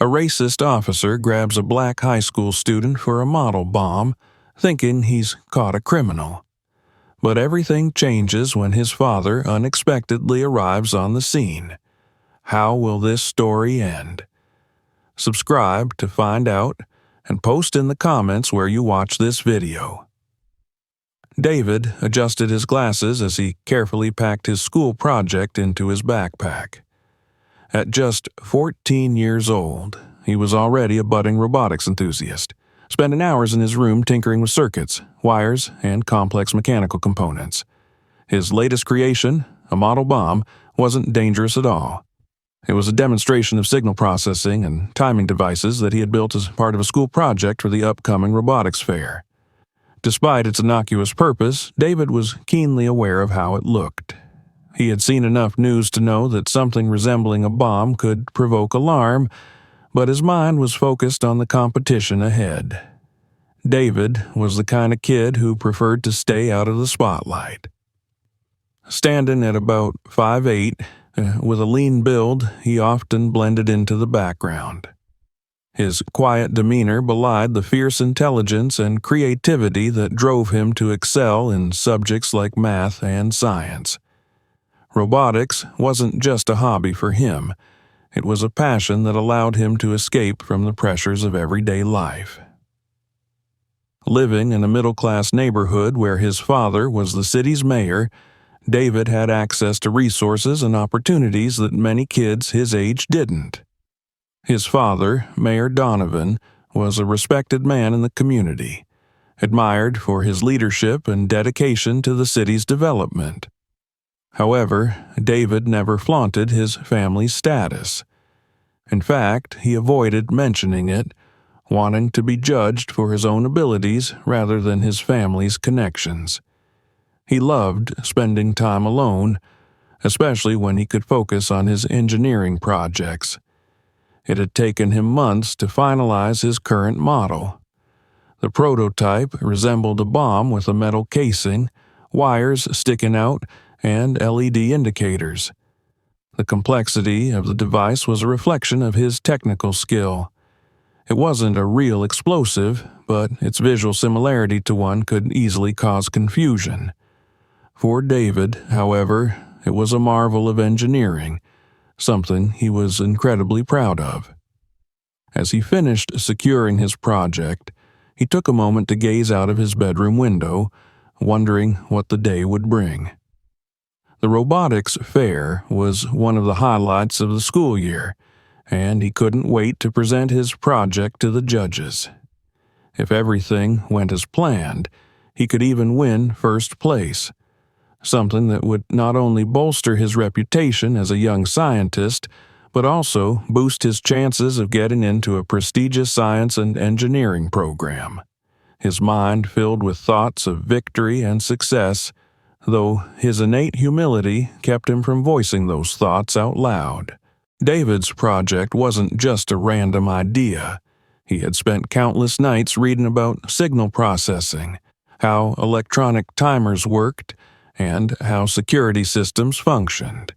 A racist officer grabs a black high school student for a model bomb, thinking he's caught a criminal. But everything changes when his father unexpectedly arrives on the scene. How will this story end? Subscribe to find out, and post in the comments where you watch this video. David adjusted his glasses as he carefully packed his school project into his backpack. At just 14 years old, he was already a budding robotics enthusiast, spending hours in his room tinkering with circuits, wires, and complex mechanical components. His latest creation, a model bomb, wasn't dangerous at all. It was a demonstration of signal processing and timing devices that he had built as part of a school project for the upcoming robotics fair. Despite its innocuous purpose, David was keenly aware of how it looked. He had seen enough news to know that something resembling a bomb could provoke alarm, but his mind was focused on the competition ahead. David was the kind of kid who preferred to stay out of the spotlight. Standing at about 5'8", with a lean build, he often blended into the background. His quiet demeanor belied the fierce intelligence and creativity that drove him to excel in subjects like math and science. Robotics wasn't just a hobby for him. It was a passion that allowed him to escape from the pressures of everyday life. Living in a middle-class neighborhood where his father was the city's mayor, David had access to resources and opportunities that many kids his age didn't. His father, Mayor Donovan, was a respected man in the community, admired for his leadership and dedication to the city's development. However, David never flaunted his family's status. In fact, he avoided mentioning it, wanting to be judged for his own abilities rather than his family's connections. He loved spending time alone, especially when he could focus on his engineering projects. It had taken him months to finalize his current model. The prototype resembled a bomb with a metal casing, wires sticking out, and LED indicators. The complexity of the device was a reflection of his technical skill. It wasn't a real explosive, but its visual similarity to one could easily cause confusion. For David, however, it was a marvel of engineering, something he was incredibly proud of. As he finished securing his project, he took a moment to gaze out of his bedroom window, wondering what the day would bring. The robotics fair was one of the highlights of the school year, and he couldn't wait to present his project to the judges. If everything went as planned, he could even win first place, something that would not only bolster his reputation as a young scientist, but also boost his chances of getting into a prestigious science and engineering program. His mind filled with thoughts of victory and success, though his innate humility kept him from voicing those thoughts out loud. David's project wasn't just a random idea. He had spent countless nights reading about signal processing, how electronic timers worked, and how security systems functioned.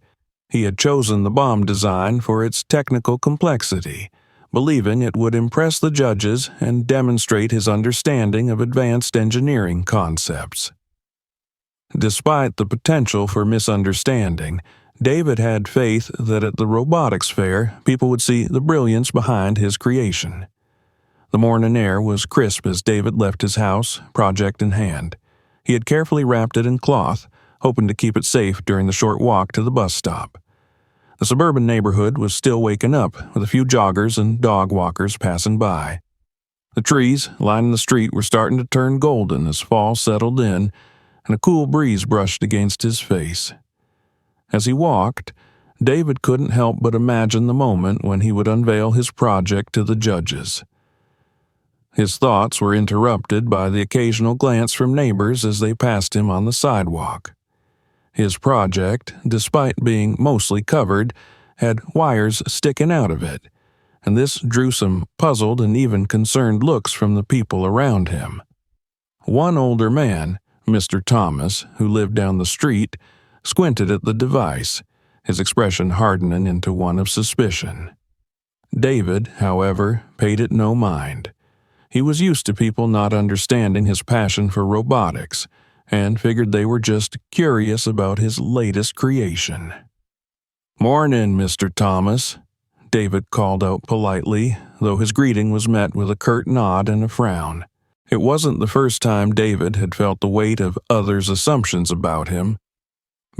He had chosen the bomb design for its technical complexity, believing it would impress the judges and demonstrate his understanding of advanced engineering concepts. Despite the potential for misunderstanding, David had faith that at the robotics fair, people would see the brilliance behind his creation. The morning air was crisp as David left his house, project in hand. He had carefully wrapped it in cloth, hoping to keep it safe during the short walk to the bus stop. The suburban neighborhood was still waking up, with a few joggers and dog walkers passing by. The trees lining the street were starting to turn golden as fall settled in, and a cool breeze brushed against his face. As he walked, David couldn't help but imagine the moment when he would unveil his project to the judges. His thoughts were interrupted by the occasional glance from neighbors as they passed him on the sidewalk. His project, despite being mostly covered, had wires sticking out of it, and this drew some puzzled and even concerned looks from the people around him. One older man, Mr. Thomas, who lived down the street, squinted at the device, his expression hardening into one of suspicion. David, however, paid it no mind. He was used to people not understanding his passion for robotics, and figured they were just curious about his latest creation. "Mornin', Mr. Thomas," David called out politely, though his greeting was met with a curt nod and a frown. It wasn't the first time David had felt the weight of others' assumptions about him.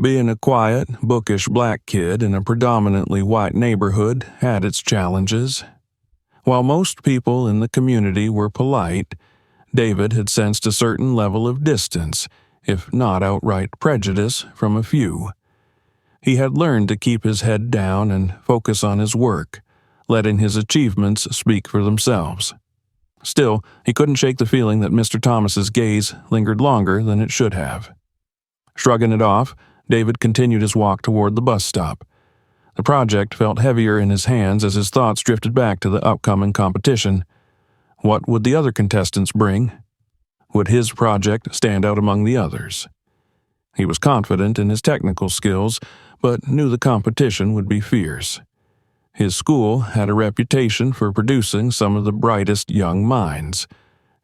Being a quiet, bookish black kid in a predominantly white neighborhood had its challenges. While most people in the community were polite, David had sensed a certain level of distance, if not outright prejudice, from a few. He had learned to keep his head down and focus on his work, letting his achievements speak for themselves. Still, he couldn't shake the feeling that Mr. Thomas's gaze lingered longer than it should have. Shrugging it off, David continued his walk toward the bus stop. The project felt heavier in his hands as his thoughts drifted back to the upcoming competition. What would the other contestants bring? Would his project stand out among the others? He was confident in his technical skills, but knew the competition would be fierce. His school had a reputation for producing some of the brightest young minds,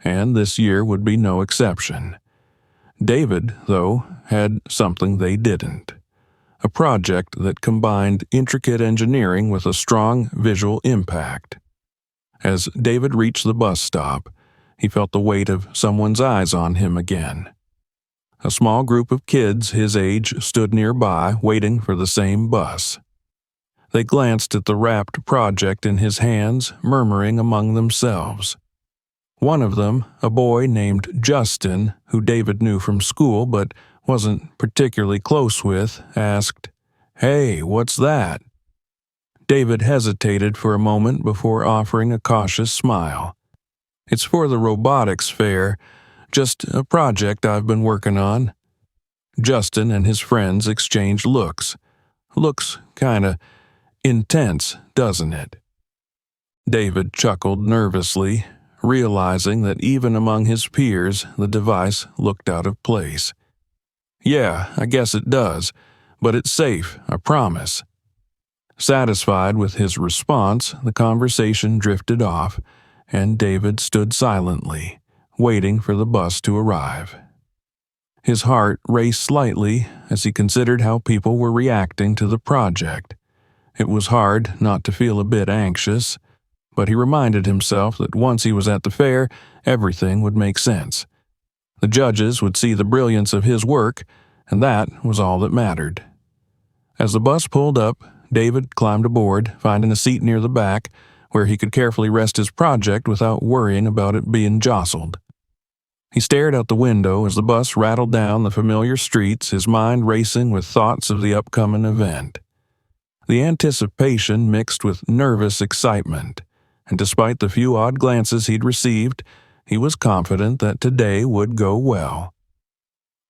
and this year would be no exception. David, though, had something they didn't. A project that combined intricate engineering with a strong visual impact. As David reached the bus stop, he felt the weight of someone's eyes on him again. A small group of kids his age stood nearby, waiting for the same bus. They glanced at the wrapped project in his hands, murmuring among themselves. One of them, a boy named Justin, who David knew from school but wasn't particularly close with, asked, "Hey, what's that?" David hesitated for a moment before offering a cautious smile. "It's for the robotics fair, just a project I've been working on." Justin and his friends exchanged looks. Looks kinda intense, doesn't it? David chuckled nervously, realizing that even among his peers the device looked out of place. "Yeah, I guess it does, but it's safe, I promise." Satisfied with his response, the conversation drifted off, and David stood silently, waiting for the bus to arrive. His heart raced slightly as he considered how people were reacting to the project. It was hard not to feel a bit anxious, but he reminded himself that once he was at the fair, everything would make sense. The judges would see the brilliance of his work, and that was all that mattered. As the bus pulled up, David climbed aboard, finding a seat near the back, where he could carefully rest his project without worrying about it being jostled. He stared out the window as the bus rattled down the familiar streets, his mind racing with thoughts of the upcoming event. The anticipation mixed with nervous excitement, and despite the few odd glances he'd received, he was confident that today would go well.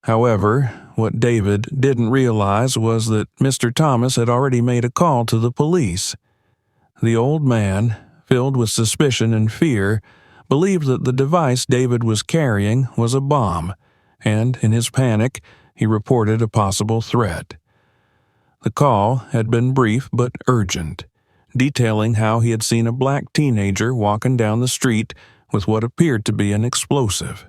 However, what David didn't realize was that Mr. Thomas had already made a call to the police. The old man, filled with suspicion and fear, believed that the device David was carrying was a bomb, and in his panic, he reported a possible threat. The call had been brief but urgent, detailing how he had seen a black teenager walking down the street with what appeared to be an explosive.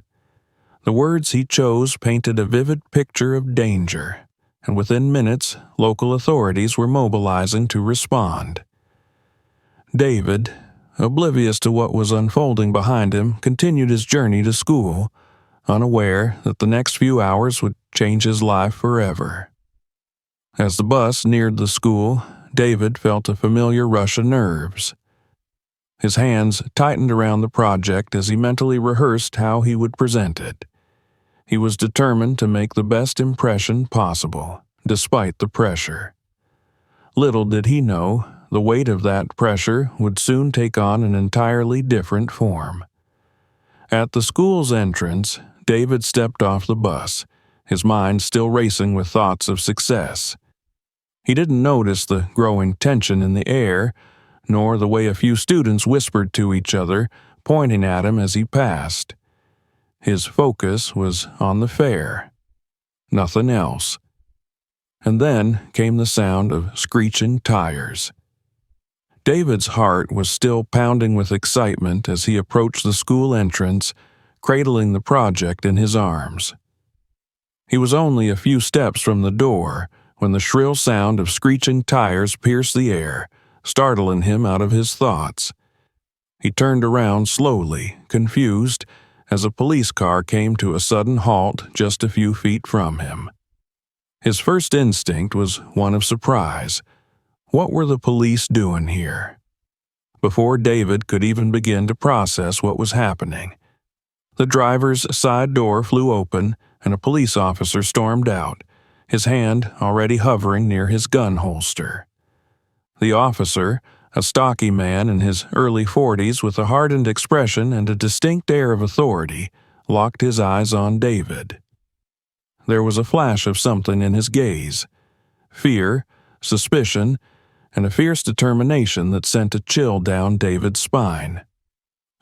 The words he chose painted a vivid picture of danger, and within minutes, local authorities were mobilizing to respond. David, oblivious to what was unfolding behind him, continued his journey to school, unaware that the next few hours would change his life forever. As the bus neared the school, David felt a familiar rush of nerves. His hands tightened around the project as he mentally rehearsed how he would present it. He was determined to make the best impression possible, despite the pressure. Little did he know, the weight of that pressure would soon take on an entirely different form. At the school's entrance, David stepped off the bus, his mind still racing with thoughts of success. He didn't notice the growing tension in the air, nor the way a few students whispered to each other, pointing at him as he passed. His focus was on the fair. Nothing else. And then came the sound of screeching tires. David's heart was still pounding with excitement as he approached the school entrance, cradling the project in his arms. He was only a few steps from the door when the shrill sound of screeching tires pierced the air, startling him out of his thoughts. He turned around slowly, confused, as a police car came to a sudden halt just a few feet from him. His first instinct was one of surprise. What were the police doing here? Before David could even begin to process what was happening, the driver's side door flew open and a police officer stormed out, his hand already hovering near his gun holster. The officer, a stocky man in his early 40s with a hardened expression and a distinct air of authority, locked his eyes on David. There was a flash of something in his gaze: fear, suspicion, and a fierce determination that sent a chill down David's spine.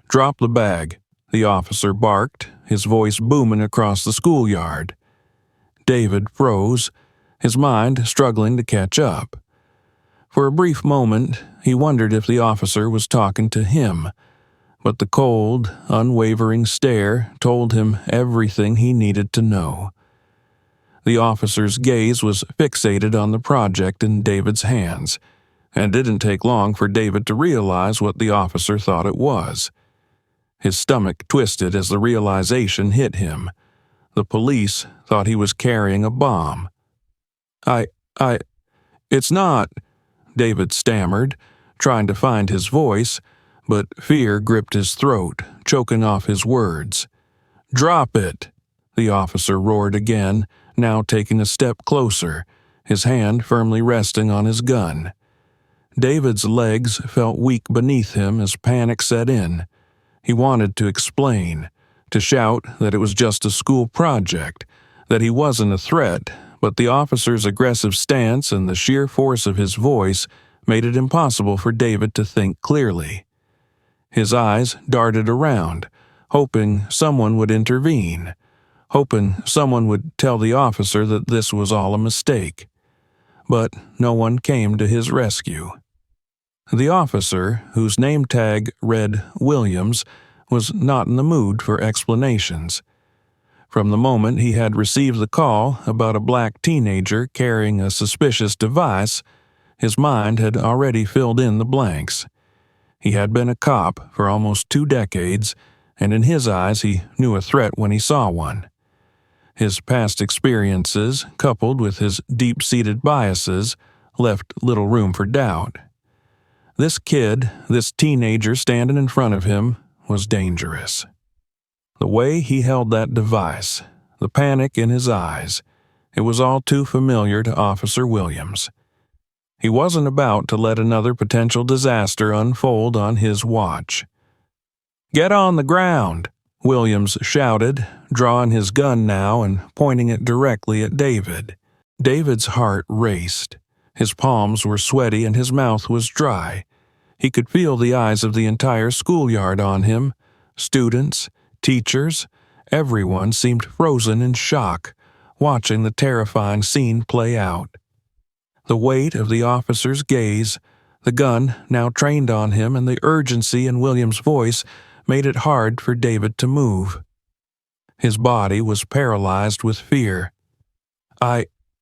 "Drop the bag," the officer barked, his voice booming across the schoolyard. David froze, his mind struggling to catch up. For a brief moment, he wondered if the officer was talking to him, but the cold, unwavering stare told him everything he needed to know. The officer's gaze was fixated on the project in David's hands, and it didn't take long for David to realize what the officer thought it was. His stomach twisted as the realization hit him. The police thought he was carrying a bomb. It's not," David stammered, trying to find his voice, but fear gripped his throat, choking off his words. "Drop it," the officer roared again, now taking a step closer, his hand firmly resting on his gun. David's legs felt weak beneath him as panic set in. He wanted to explain, to shout that it was just a school project, that he wasn't a threat, but the officer's aggressive stance and the sheer force of his voice made it impossible for David to think clearly. His eyes darted around, hoping someone would intervene, hoping someone would tell the officer that this was all a mistake. But no one came to his rescue. The officer, whose name tag read Williams, was not in the mood for explanations. From the moment he had received the call about a black teenager carrying a suspicious device, his mind had already filled in the blanks. He had been a cop for almost 2 decades, and in his eyes he knew a threat when he saw one. His past experiences, coupled with his deep-seated biases, left little room for doubt. This kid, this teenager standing in front of him, was dangerous. The way he held that device, the panic in his eyes, it was all too familiar to Officer Williams. He wasn't about to let another potential disaster unfold on his watch. "Get on the ground," Williams shouted, drawing his gun now and pointing it directly at David. David's heart raced. His palms were sweaty and his mouth was dry. He could feel the eyes of the entire schoolyard on him. Students, teachers, everyone seemed frozen in shock, watching the terrifying scene play out. The weight of the officer's gaze, the gun now trained on him, and the urgency in Williams' voice made it hard for David to move. His body was paralyzed with fear.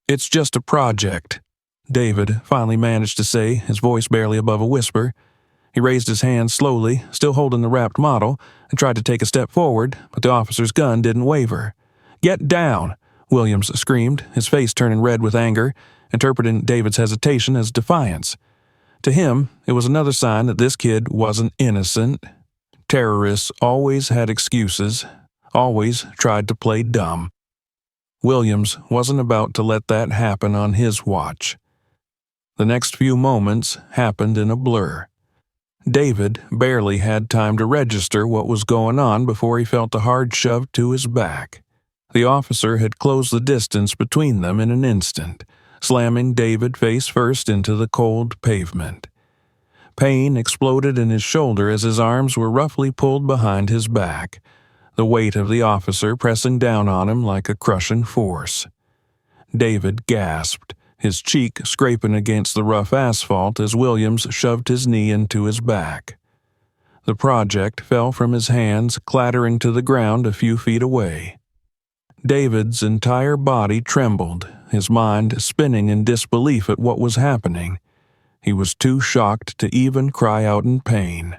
It's just a project," David finally managed to say, his voice barely above a whisper. He raised his hand slowly, still holding the wrapped model, and tried to take a step forward, but the officer's gun didn't waver. "Get down!" Williams screamed, his face turning red with anger, interpreting David's hesitation as defiance. To him, it was another sign that this kid wasn't innocent. Terrorists always had excuses, always tried to play dumb. Williams wasn't about to let that happen on his watch. The next few moments happened in a blur. David barely had time to register what was going on before he felt a hard shove to his back. The officer had closed the distance between them in an instant, slamming David face first into the cold pavement. Pain exploded in his shoulder as his arms were roughly pulled behind his back, the weight of the officer pressing down on him like a crushing force. David gasped, his cheek scraping against the rough asphalt as Williams shoved his knee into his back. The project fell from his hands, clattering to the ground a few feet away. David's entire body trembled, his mind spinning in disbelief at what was happening. He was too shocked to even cry out in pain.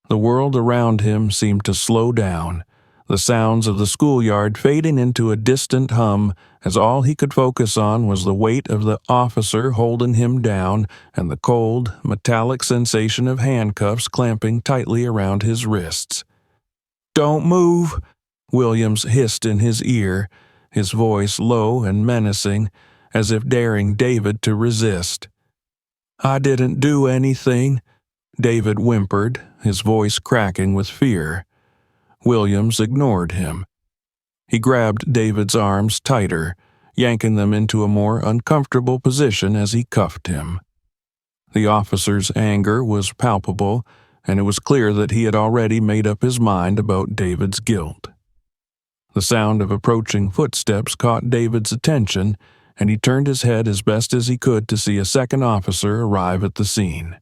The world around him seemed to slow down, the sounds of the schoolyard fading into a distant hum as all he could focus on was the weight of the officer holding him down and the cold, metallic sensation of handcuffs clamping tightly around his wrists. "Don't move!" Williams hissed in his ear, his voice low and menacing, as if daring David to resist. "I didn't do anything," David whimpered, his voice cracking with fear. Williams ignored him. He grabbed David's arms tighter, yanking them into a more uncomfortable position as he cuffed him. The officer's anger was palpable, and it was clear that he had already made up his mind about David's guilt. The sound of approaching footsteps caught David's attention, and he turned his head as best as he could to see a second officer arrive at the scene.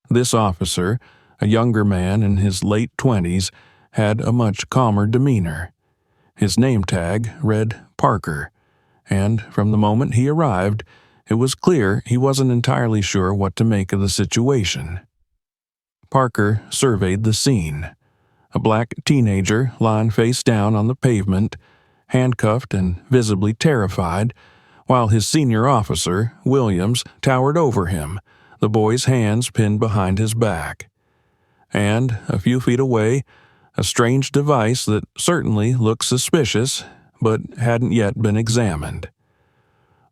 This officer, a younger man in his late 20s, had a much calmer demeanor. His name tag read Parker, and from the moment he arrived, it was clear he wasn't entirely sure what to make of the situation. Parker surveyed the scene. A black teenager lying face down on the pavement, handcuffed and visibly terrified, while his senior officer, Williams, towered over him, the boy's hands pinned behind his back. And, a few feet away, a strange device that certainly looked suspicious, but hadn't yet been examined.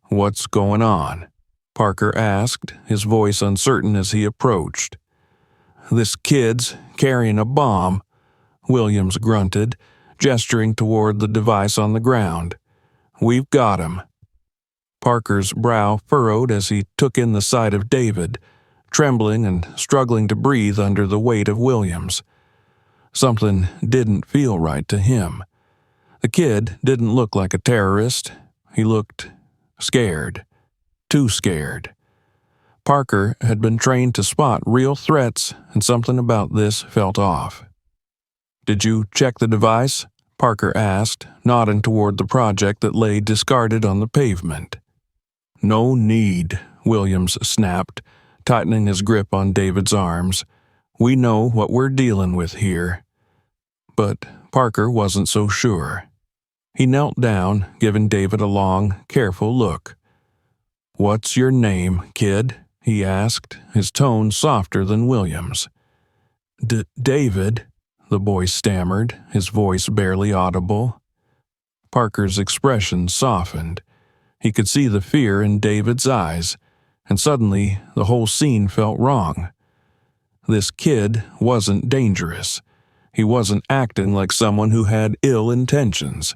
"What's going on?" Parker asked, his voice uncertain as he approached. "This kid's carrying a bomb," Williams grunted, gesturing toward the device on the ground. "We've got him." Parker's brow furrowed as he took in the sight of David, trembling and struggling to breathe under the weight of Williams. Something didn't feel right to him. The kid didn't look like a terrorist. He looked scared. Too scared. Parker had been trained to spot real threats, and something about this felt off. "Did you check the device?" Parker asked, nodding toward the project that lay discarded on the pavement. "No need," Williams snapped, tightening his grip on David's arms. "We know what we're dealing with here." But Parker wasn't so sure. He knelt down, giving David a long, careful look. "What's your name, kid?" he asked, his tone softer than Williams. David," the boy stammered, his voice barely audible. Parker's expression softened. He could see the fear in David's eyes, and suddenly the whole scene felt wrong. This kid wasn't dangerous. He wasn't acting like someone who had ill intentions.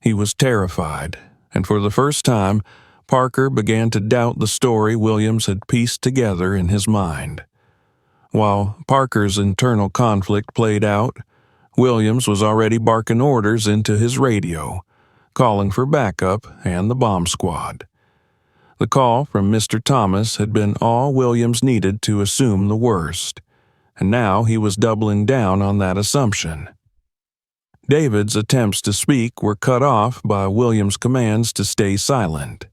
He was terrified, and for the first time, Parker began to doubt the story Williams had pieced together in his mind. While Parker's internal conflict played out, Williams was already barking orders into his radio, calling for backup and the bomb squad. The call from Mr. Thomas had been all Williams needed to assume the worst, and now he was doubling down on that assumption. David's attempts to speak were cut off by Williams' commands to stay silent.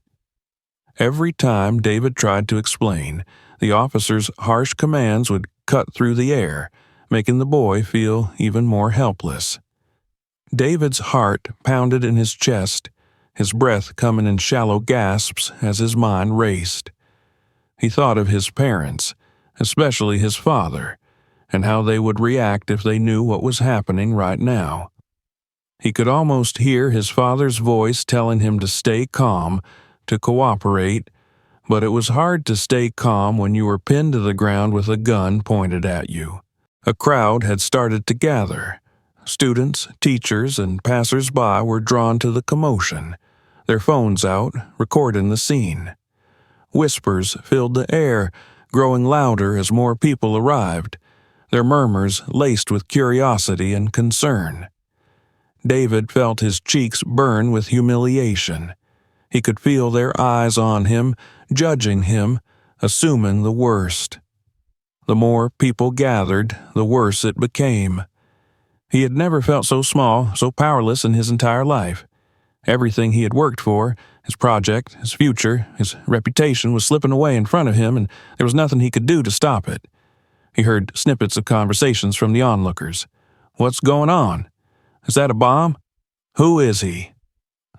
Every time David tried to explain, the officer's harsh commands would cut through the air, making the boy feel even more helpless. David's heart pounded in his chest, his breath coming in shallow gasps as his mind raced. He thought of his parents, especially his father, and how they would react if they knew what was happening right now. He could almost hear his father's voice telling him to stay calm, to cooperate, but it was hard to stay calm when you were pinned to the ground with a gun pointed at you. A crowd had started to gather. Students, teachers, and passers-by were drawn to the commotion, their phones out, recording the scene. Whispers filled the air, growing louder as more people arrived, their murmurs laced with curiosity and concern. David felt his cheeks burn with humiliation. He could feel their eyes on him, judging him, assuming the worst. The more people gathered, the worse it became. He had never felt so small, so powerless in his entire life. Everything he had worked for, his project, his future, his reputation was slipping away in front of him, and there was nothing he could do to stop it. He heard snippets of conversations from the onlookers. "What's going on? Is that a bomb? Who is he?"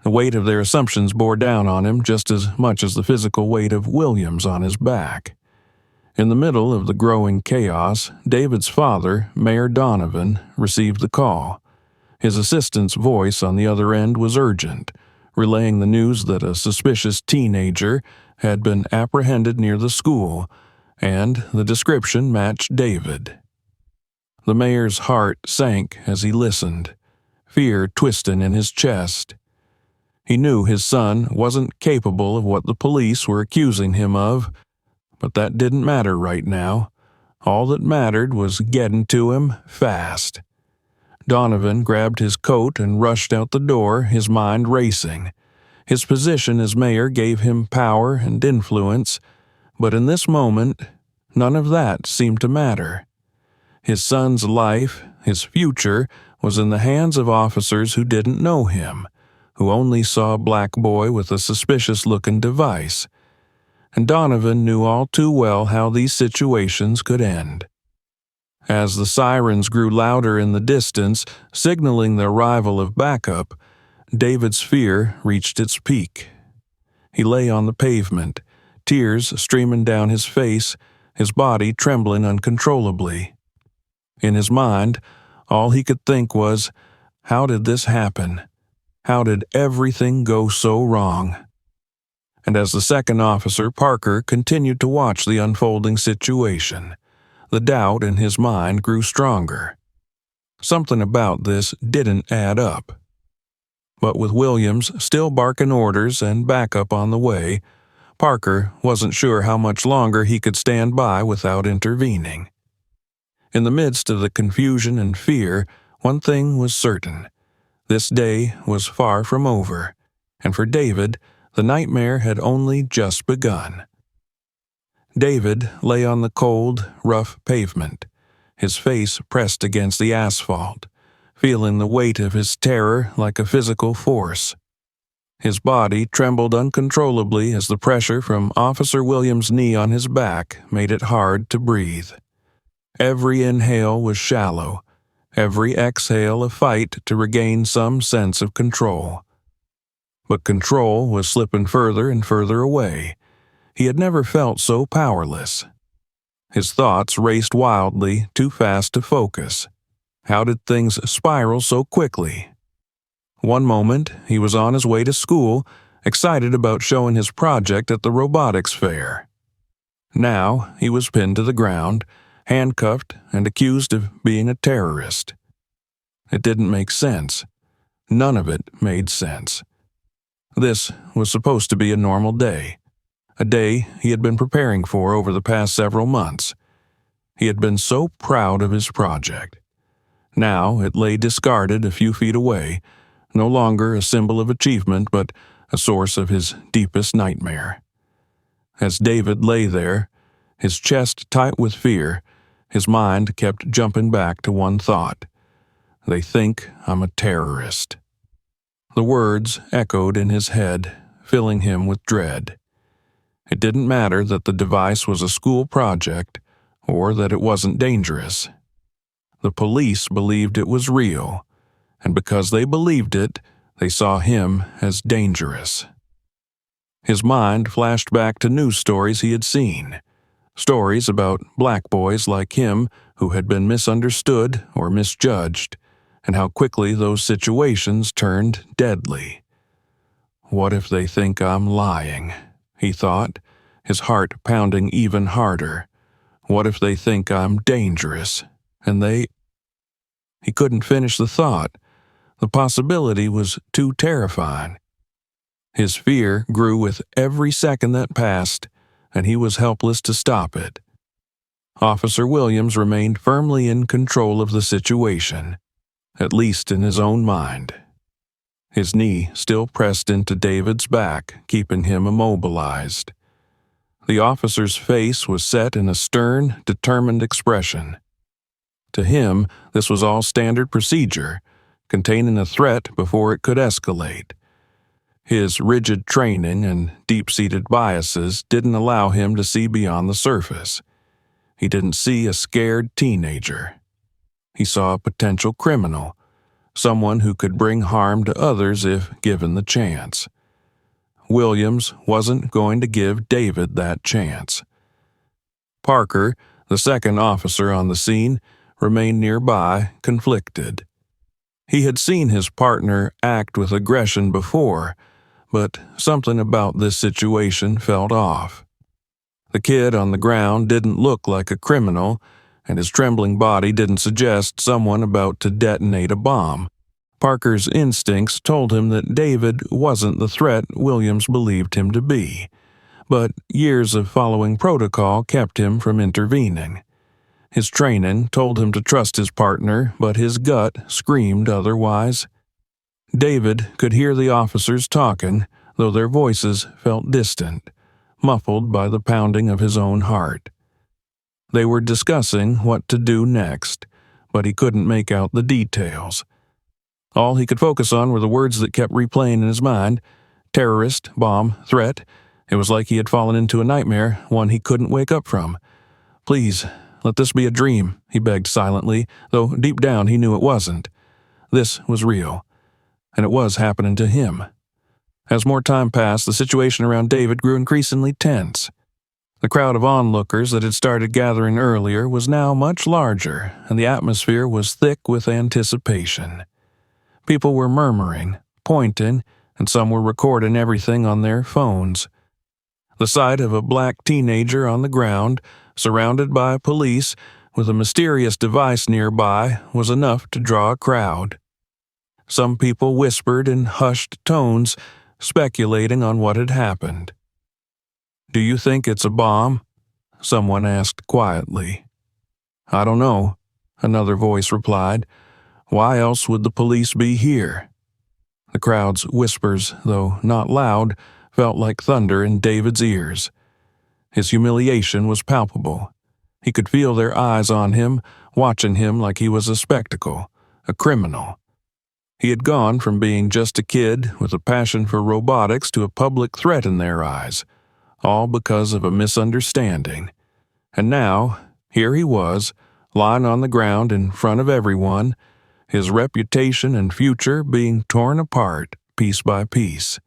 The weight of their assumptions bore down on him just as much as the physical weight of Williams on his back. In the middle of the growing chaos, David's father, Mayor Donovan, received the call. His assistant's voice on the other end was urgent, relaying the news that a suspicious teenager had been apprehended near the school, and the description matched David. The mayor's heart sank as he listened, fear twisting in his chest. He knew his son wasn't capable of what the police were accusing him of, but that didn't matter right now. All that mattered was getting to him fast. Donovan grabbed his coat and rushed out the door, his mind racing. His position as mayor gave him power and influence, but in this moment, none of that seemed to matter. His son's life, his future, was in the hands of officers who didn't know him, who only saw a black boy with a suspicious-looking device. And Donovan knew all too well how these situations could end. As the sirens grew louder in the distance, signaling the arrival of backup, David's fear reached its peak. He lay on the pavement, tears streaming down his face, his body trembling uncontrollably. In his mind, all he could think was, how did this happen? How did everything go so wrong? And as the second officer, Parker, continued to watch the unfolding situation, the doubt in his mind grew stronger. Something about this didn't add up. But with Williams still barking orders and backup on the way, Parker wasn't sure how much longer he could stand by without intervening. In the midst of the confusion and fear, one thing was certain. This day was far from over, and for David, the nightmare had only just begun. David lay on the cold, rough pavement, his face pressed against the asphalt, feeling the weight of his terror like a physical force. His body trembled uncontrollably as the pressure from Officer Williams' knee on his back made it hard to breathe. Every inhale was shallow, every exhale a fight to regain some sense of control. But control was slipping further and further away. He had never felt so powerless. His thoughts raced wildly, too fast to focus. How did things spiral so quickly? One moment, he was on his way to school, excited about showing his project at the robotics fair. Now, he was pinned to the ground, handcuffed and accused of being a terrorist. It didn't make sense. None of it made sense. This was supposed to be a normal day, a day he had been preparing for over the past several months. He had been so proud of his project. Now it lay discarded a few feet away, no longer a symbol of achievement but a source of his deepest nightmare. As David lay there, his chest tight with fear, his mind kept jumping back to one thought. They think I'm a terrorist. The words echoed in his head, filling him with dread. It didn't matter that the device was a school project or that it wasn't dangerous. The police believed it was real, and because they believed it, they saw him as dangerous. His mind flashed back to news stories he had seen, stories about black boys like him who had been misunderstood or misjudged, and how quickly those situations turned deadly. What if they think I'm lying? He thought, his heart pounding even harder. What if they think I'm dangerous, and they... He couldn't finish the thought. The possibility was too terrifying. His fear grew with every second that passed, and he was helpless to stop it. Officer Williams remained firmly in control of the situation, at least in his own mind. his knee still pressed into David's back, keeping him immobilized. The officer's face was set in a stern, determined expression. To him, this was all standard procedure, containing a threat before it could escalate. His rigid training and deep-seated biases didn't allow him to see beyond the surface. He didn't see a scared teenager. He saw a potential criminal, someone who could bring harm to others if given the chance. Williams wasn't going to give David that chance. Parker, the second officer on the scene, remained nearby, conflicted. He had seen his partner act with aggression before, but something about this situation felt off. The kid on the ground didn't look like a criminal, and his trembling body didn't suggest someone about to detonate a bomb. Parker's instincts told him that David wasn't the threat Williams believed him to be, but years of following protocol kept him from intervening. His training told him to trust his partner, but his gut screamed otherwise. David could hear the officers talking, though their voices felt distant, muffled by the pounding of his own heart. They were discussing what to do next, but he couldn't make out the details. All he could focus on were the words that kept replaying in his mind: terrorist, bomb, threat. It was like he had fallen into a nightmare, one he couldn't wake up from. "Please, let this be a dream," he begged silently, though deep down he knew it wasn't. This was real, and it was happening to him. As more time passed, the situation around David grew increasingly tense. The crowd of onlookers that had started gathering earlier was now much larger, and the atmosphere was thick with anticipation. People were murmuring, pointing, and some were recording everything on their phones. The sight of a black teenager on the ground, surrounded by police, with a mysterious device nearby, was enough to draw a crowd. Some people whispered in hushed tones, speculating on what had happened. "Do you think it's a bomb?" someone asked quietly. "I don't know," another voice replied. "Why else would the police be here?" The crowd's whispers, though not loud, felt like thunder in David's ears. His humiliation was palpable. He could feel their eyes on him, watching him like he was a spectacle, a criminal. He had gone from being just a kid with a passion for robotics to a public threat in their eyes, all because of a misunderstanding. And now, here he was, lying on the ground in front of everyone, his reputation and future being torn apart piece by piece.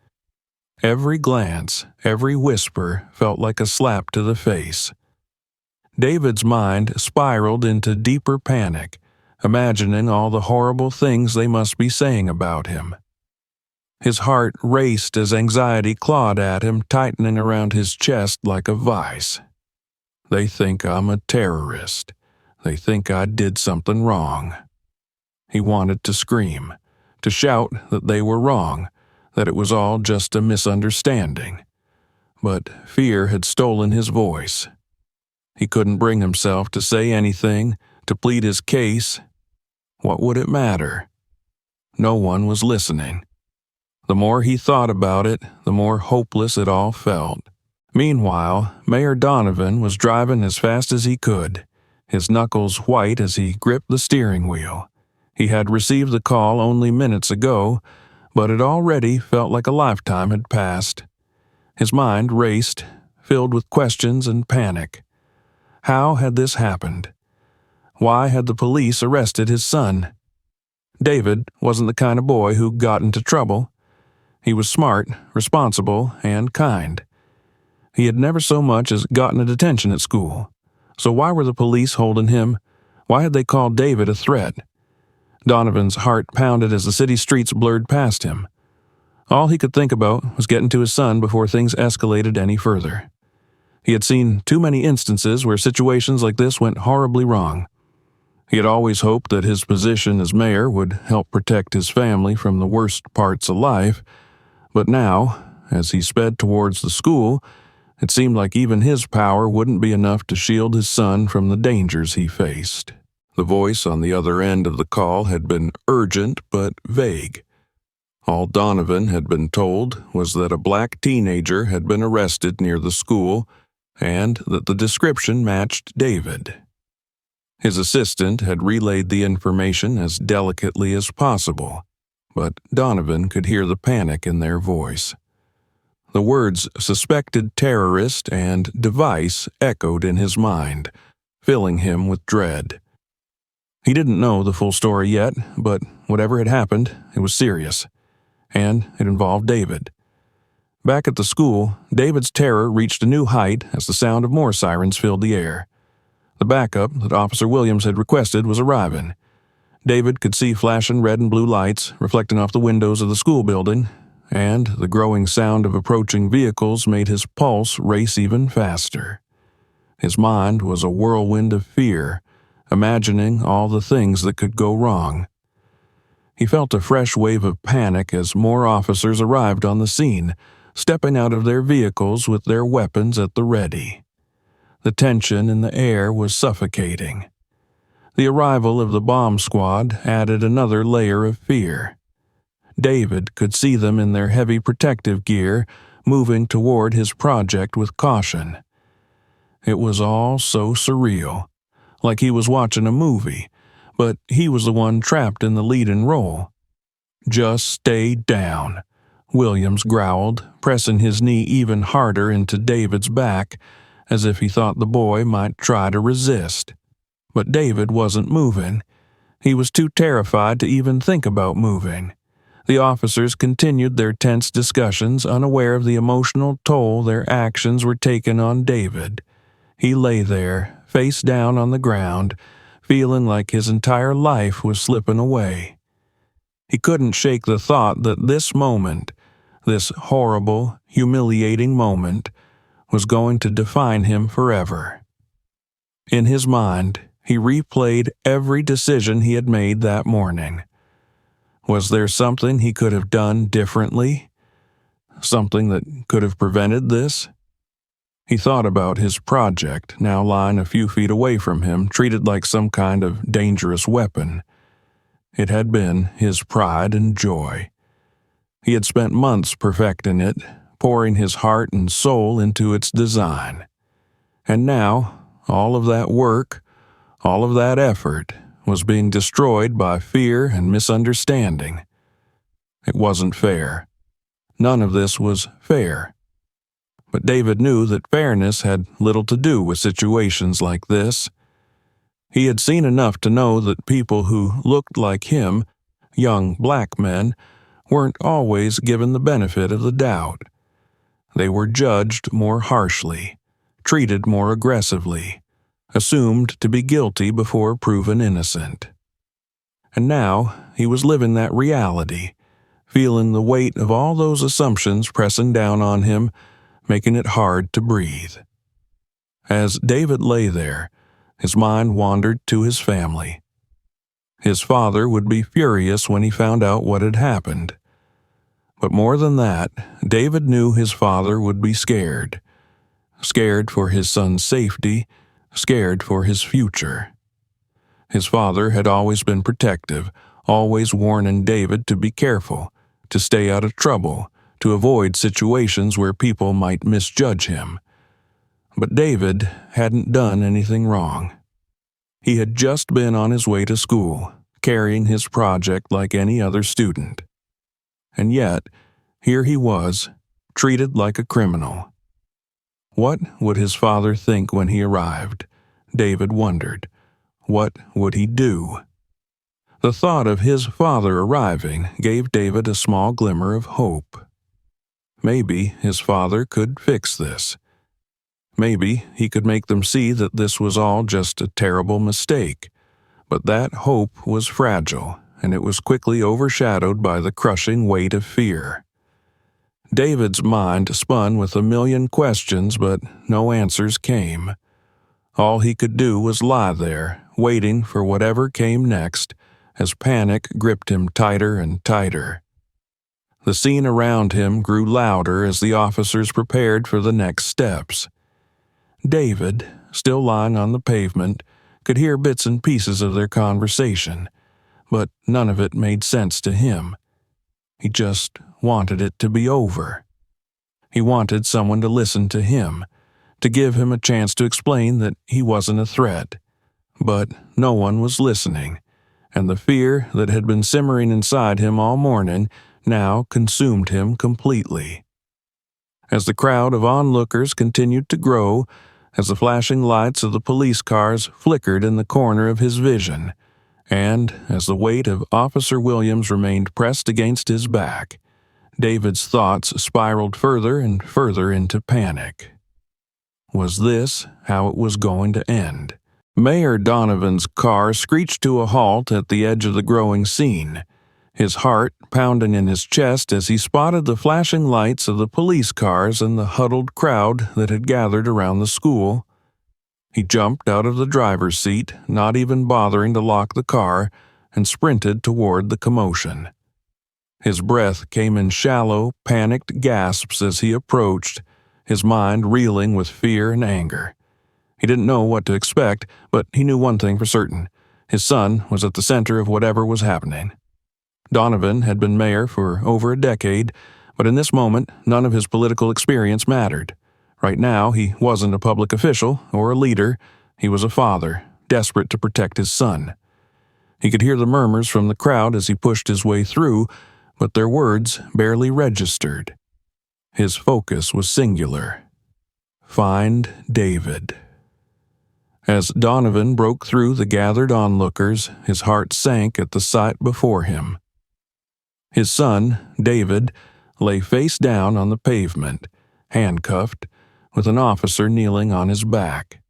Every glance, every whisper felt like a slap to the face. David's mind spiraled into deeper panic, imagining all the horrible things they must be saying about him. His heart raced as anxiety clawed at him, tightening around his chest like a vice. They think I'm a terrorist. They think I did something wrong. He wanted to scream, to shout that they were wrong, that it was all just a misunderstanding. But fear had stolen his voice. He couldn't bring himself to say anything, to plead his case. What would it matter? No one was listening. The more he thought about it, the more hopeless it all felt. Meanwhile, Mayor Donovan was driving as fast as he could, his knuckles white as he gripped the steering wheel. He had received the call only minutes ago, but it already felt like a lifetime had passed. His mind raced, filled with questions and panic. How had this happened? Why had the police arrested his son? David wasn't the kind of boy who got into trouble. He was smart, responsible, and kind. He had never so much as gotten a detention at school. So why were the police holding him? Why had they called David a threat? Donovan's heart pounded as the city streets blurred past him. All he could think about was getting to his son before things escalated any further. He had seen too many instances where situations like this went horribly wrong. He had always hoped that his position as mayor would help protect his family from the worst parts of life, but now, as he sped towards the school, it seemed like even his power wouldn't be enough to shield his son from the dangers he faced. The voice on the other end of the call had been urgent but vague. All Donovan had been told was that a black teenager had been arrested near the school and that the description matched David. His assistant had relayed the information as delicately as possible, but Donovan could hear the panic in their voice. The words suspected terrorist and device echoed in his mind, filling him with dread. He didn't know the full story yet, but whatever had happened, it was serious, and it involved David. Back at the school, David's terror reached a new height as the sound of more sirens filled the air. The backup that Officer Williams had requested was arriving. David could see flashing red and blue lights reflecting off the windows of the school building, and the growing sound of approaching vehicles made his pulse race even faster. His mind was a whirlwind of fear, imagining all the things that could go wrong. He felt a fresh wave of panic as more officers arrived on the scene, stepping out of their vehicles with their weapons at the ready. The tension in the air was suffocating. The arrival of the bomb squad added another layer of fear. David could see them in their heavy protective gear, moving toward his project with caution. It was all so surreal, like he was watching a movie, but he was the one trapped in the leading role. "Just stay down," Williams growled, pressing his knee even harder into David's back, as if he thought the boy might try to resist. But David wasn't moving. He was too terrified to even think about moving. The officers continued their tense discussions, unaware of the emotional toll their actions were taking on David. He lay there, face down on the ground, feeling like his entire life was slipping away. He couldn't shake the thought that this moment, this horrible, humiliating moment, was going to define him forever. In his mind, he replayed every decision he had made that morning. Was there something he could have done differently? Something that could have prevented this? He thought about his project, now lying a few feet away from him, treated like some kind of dangerous weapon. It had been his pride and joy. He had spent months perfecting it, pouring his heart and soul into its design. And now, all of that work, all of that effort, was being destroyed by fear and misunderstanding. It wasn't fair. None of this was fair. But David knew that fairness had little to do with situations like this. He had seen enough to know that people who looked like him, young black men, weren't always given the benefit of the doubt. They were judged more harshly, treated more aggressively, assumed to be guilty before proven innocent. And now he was living that reality, feeling the weight of all those assumptions pressing down on him, making it hard to breathe. As David lay there, his mind wandered to his family. His father would be furious when he found out what had happened. But more than that, David knew his father would be scared. Scared for his son's safety, scared for his future. His father had always been protective, always warning David to be careful, to stay out of trouble, to avoid situations where people might misjudge him. But David hadn't done anything wrong. He had just been on his way to school, carrying his project like any other student. And yet, here he was, treated like a criminal. What would his father think when he arrived? David wondered. What would he do? The thought of his father arriving gave David a small glimmer of hope. Maybe his father could fix this. Maybe he could make them see that this was all just a terrible mistake. But that hope was fragile, and it was quickly overshadowed by the crushing weight of fear. David's mind spun with a million questions, but no answers came. All he could do was lie there, waiting for whatever came next, as panic gripped him tighter and tighter. The scene around him grew louder as the officers prepared for the next steps. David, still lying on the pavement, could hear bits and pieces of their conversation, but none of it made sense to him. He just wanted it to be over. He wanted someone to listen to him, to give him a chance to explain that he wasn't a threat. But no one was listening, and the fear that had been simmering inside him all morning now consumed him completely. As the crowd of onlookers continued to grow, as the flashing lights of the police cars flickered in the corner of his vision, and as the weight of Officer Williams remained pressed against his back, David's thoughts spiraled further and further into panic. Was this how it was going to end? Mayor Donovan's car screeched to a halt at the edge of the growing scene, his heart pounding in his chest as he spotted the flashing lights of the police cars and the huddled crowd that had gathered around the school. He jumped out of the driver's seat, not even bothering to lock the car, and sprinted toward the commotion. His breath came in shallow, panicked gasps as he approached, his mind reeling with fear and anger. He didn't know what to expect, but he knew one thing for certain. His son was at the center of whatever was happening. Donovan had been mayor for over a decade, but in this moment, none of his political experience mattered. Right now, he wasn't a public official or a leader. He was a father, desperate to protect his son. He could hear the murmurs from the crowd as he pushed his way through, but their words barely registered. His focus was singular. Find David. As Donovan broke through the gathered onlookers, his heart sank at the sight before him. His son, David, lay face down on the pavement, handcuffed, with an officer kneeling on his back.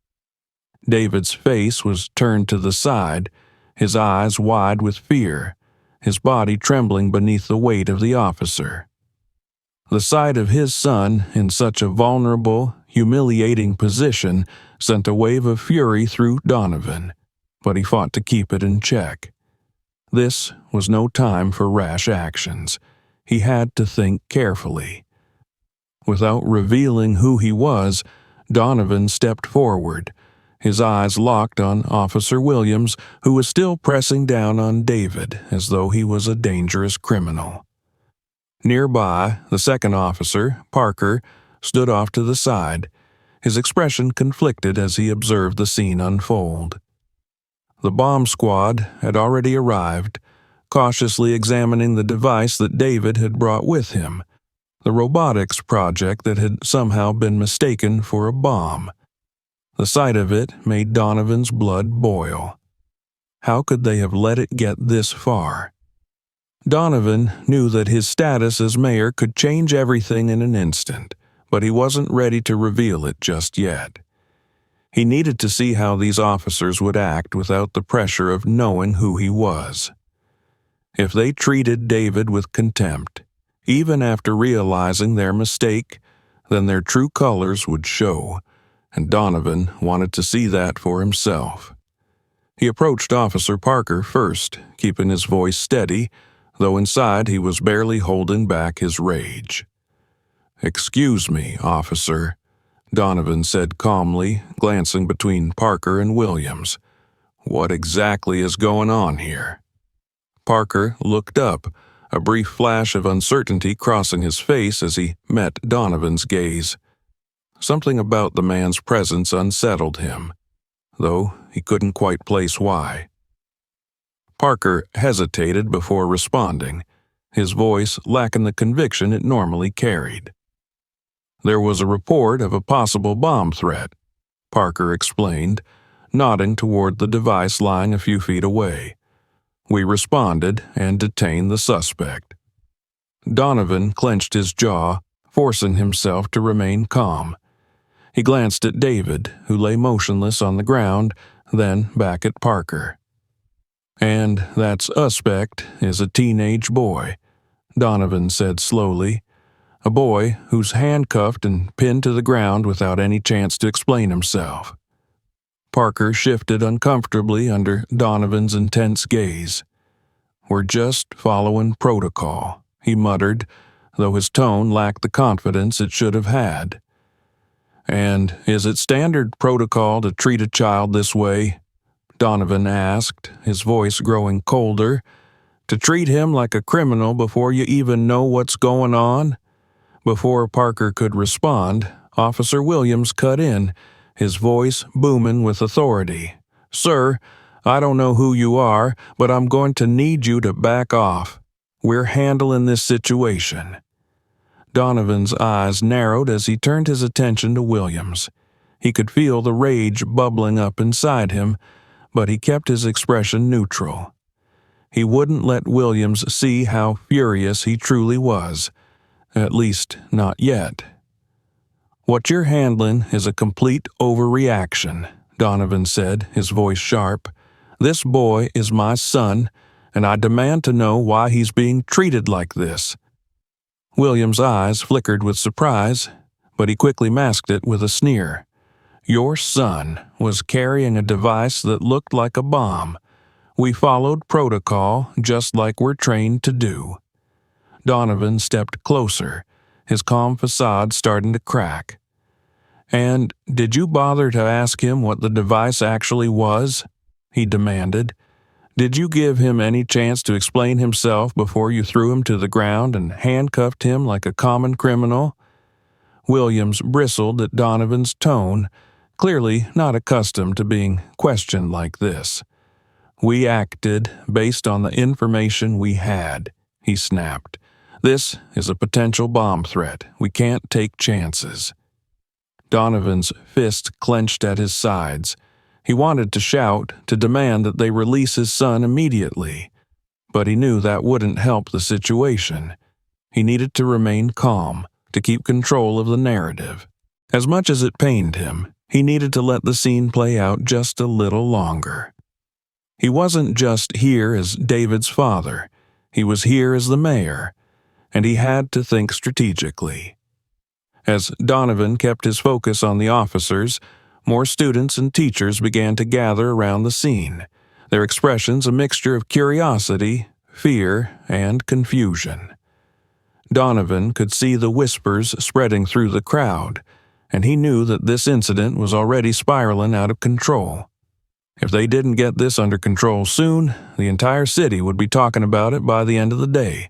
David's face was turned to the side, his eyes wide with fear, his body trembling beneath the weight of the officer. The sight of his son in such a vulnerable, humiliating position sent a wave of fury through Donovan, but he fought to keep it in check. This was no time for rash actions. He had to think carefully. Without revealing who he was, Donovan stepped forward, his eyes locked on Officer Williams, who was still pressing down on David as though he was a dangerous criminal. Nearby, the second officer, Parker, stood off to the side, his expression conflicted as he observed the scene unfold. The bomb squad had already arrived, cautiously examining the device that David had brought with him, the robotics project that had somehow been mistaken for a bomb. The sight of it made Donovan's blood boil. How could they have let it get this far? Donovan knew that his status as mayor could change everything in an instant, but he wasn't ready to reveal it just yet. He needed to see how these officers would act without the pressure of knowing who he was. If they treated David with contempt, even after realizing their mistake, then their true colors would show, and Donovan wanted to see that for himself. He approached Officer Parker first, keeping his voice steady, though inside he was barely holding back his rage. "Excuse me, officer," Donovan said calmly, glancing between Parker and Williams. "What exactly is going on here?" Parker looked up, a brief flash of uncertainty crossing his face as he met Donovan's gaze. Something about the man's presence unsettled him, though he couldn't quite place why. Parker hesitated before responding, his voice lacking the conviction it normally carried. "There was a report of a possible bomb threat," Parker explained, nodding toward the device lying a few feet away. "We responded and detained the suspect." Donovan clenched his jaw, forcing himself to remain calm. He glanced at David, who lay motionless on the ground, then back at Parker. "And that suspect is a teenage boy," Donovan said slowly. "A boy who's handcuffed and pinned to the ground without any chance to explain himself." Parker shifted uncomfortably under Donovan's intense gaze. "We're just following protocol," he muttered, though his tone lacked the confidence it should have had. "And is it standard protocol to treat a child this way?" Donovan asked, his voice growing colder. To treat him like a criminal before you even know what's going on?" Before Parker could respond, Officer Williams cut in, his voice booming with authority. "Sir, I don't know who you are, but I'm going to need you to back off. We're handling this situation." Donovan's eyes narrowed as he turned his attention to Williams. He could feel the rage bubbling up inside him, but he kept his expression neutral. He wouldn't let Williams see how furious he truly was, at least not yet. "What you're handling is a complete overreaction," Donovan said, his voice sharp. "This boy is my son, and I demand to know why he's being treated like this." William's eyes flickered with surprise, but he quickly masked it with a sneer. "Your son was carrying a device that looked like a bomb. We followed protocol just like we're trained to do." Donovan stepped closer, his calm facade starting to crack. "And did you bother to ask him what the device actually was?" he demanded. "Did you give him any chance to explain himself before you threw him to the ground and handcuffed him like a common criminal?" Williams bristled at Donovan's tone, clearly not accustomed to being questioned like this. "We acted based on the information we had," he snapped. "This is a potential bomb threat. We can't take chances." Donovan's fist clenched at his sides. He wanted to shout, to demand that they release his son immediately, but he knew that wouldn't help the situation. He needed to remain calm, to keep control of the narrative. As much as it pained him, he needed to let the scene play out just a little longer. He wasn't just here as David's father. He was here as the mayor, and he had to think strategically. As Donovan kept his focus on the officers, more students and teachers began to gather around the scene, their expressions a mixture of curiosity, fear, and confusion. Donovan could see the whispers spreading through the crowd, and he knew that this incident was already spiraling out of control. If they didn't get this under control soon, the entire city would be talking about it by the end of the day.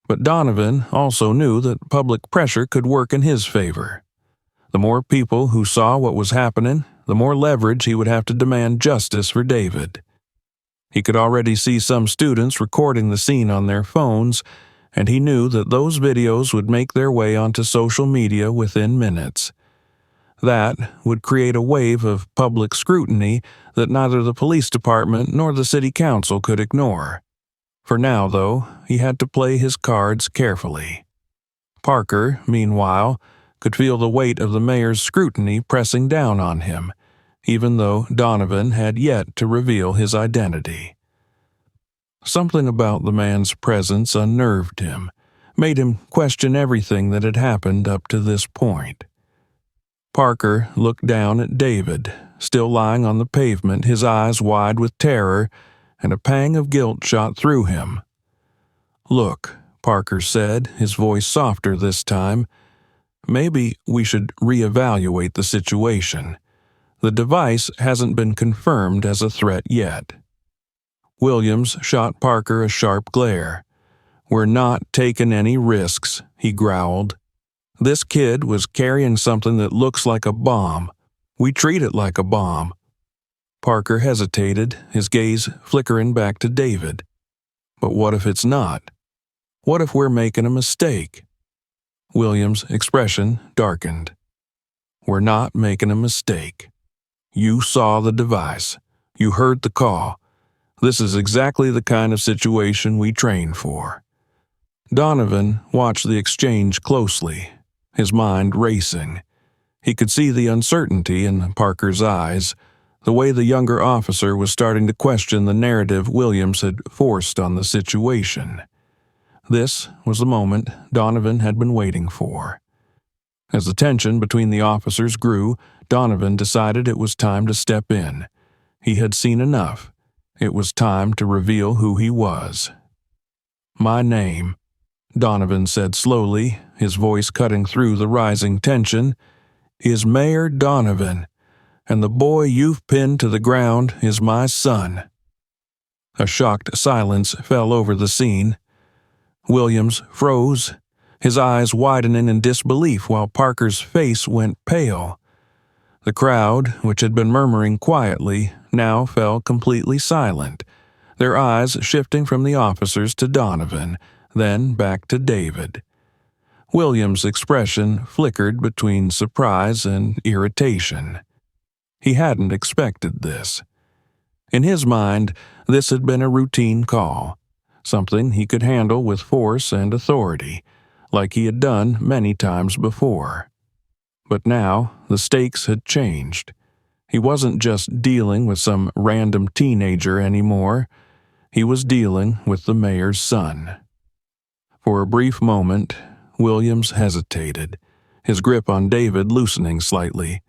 But Donovan also knew that public pressure could work in his favor. The more people who saw what was happening, the more leverage he would have to demand justice for David. He could already see some students recording the scene on their phones, and he knew that those videos would make their way onto social media within minutes. That would create a wave of public scrutiny that neither the police department nor the city council could ignore. For now, though, he had to play his cards carefully. Parker, meanwhile, could feel the weight of the mayor's scrutiny pressing down on him, even though Donovan had yet to reveal his identity. Something about the man's presence unnerved him, made him question everything that had happened up to this point. Parker looked down at David, still lying on the pavement, his eyes wide with terror, and a pang of guilt shot through him. "Look," Parker said, his voice softer this time, "maybe we should reevaluate the situation. The device hasn't been confirmed as a threat yet." Williams shot Parker a sharp glare. "We're not taking any risks," he growled. "This kid was carrying something that looks like a bomb. We treat it like a bomb." Parker hesitated, his gaze flickering back to David. "But what if it's not? What if we're making a mistake?" Williams' expression darkened. "We're not making a mistake. You saw the device. You heard the call. This is exactly the kind of situation we train for." Donovan watched the exchange closely, his mind racing. He could see the uncertainty in Parker's eyes, the way the younger officer was starting to question the narrative Williams had forced on the situation. This was the moment Donovan had been waiting for. As the tension between the officers grew, Donovan decided it was time to step in. He had seen enough. It was time to reveal who he was. "My name," Donovan said slowly, his voice cutting through the rising tension, "is Mayor Donovan, and the boy you've pinned to the ground is my son." A shocked silence fell over the scene. Williams froze, his eyes widening in disbelief while Parker's face went pale. The crowd, which had been murmuring quietly, now fell completely silent, their eyes shifting from the officers to Donovan, then back to David. Williams' expression flickered between surprise and irritation. He hadn't expected this. In his mind, this had been a routine call, something he could handle with force and authority, like he had done many times before. But now, the stakes had changed. He wasn't just dealing with some random teenager anymore. He was dealing with the mayor's son. For a brief moment, Williams hesitated, his grip on David loosening slightly,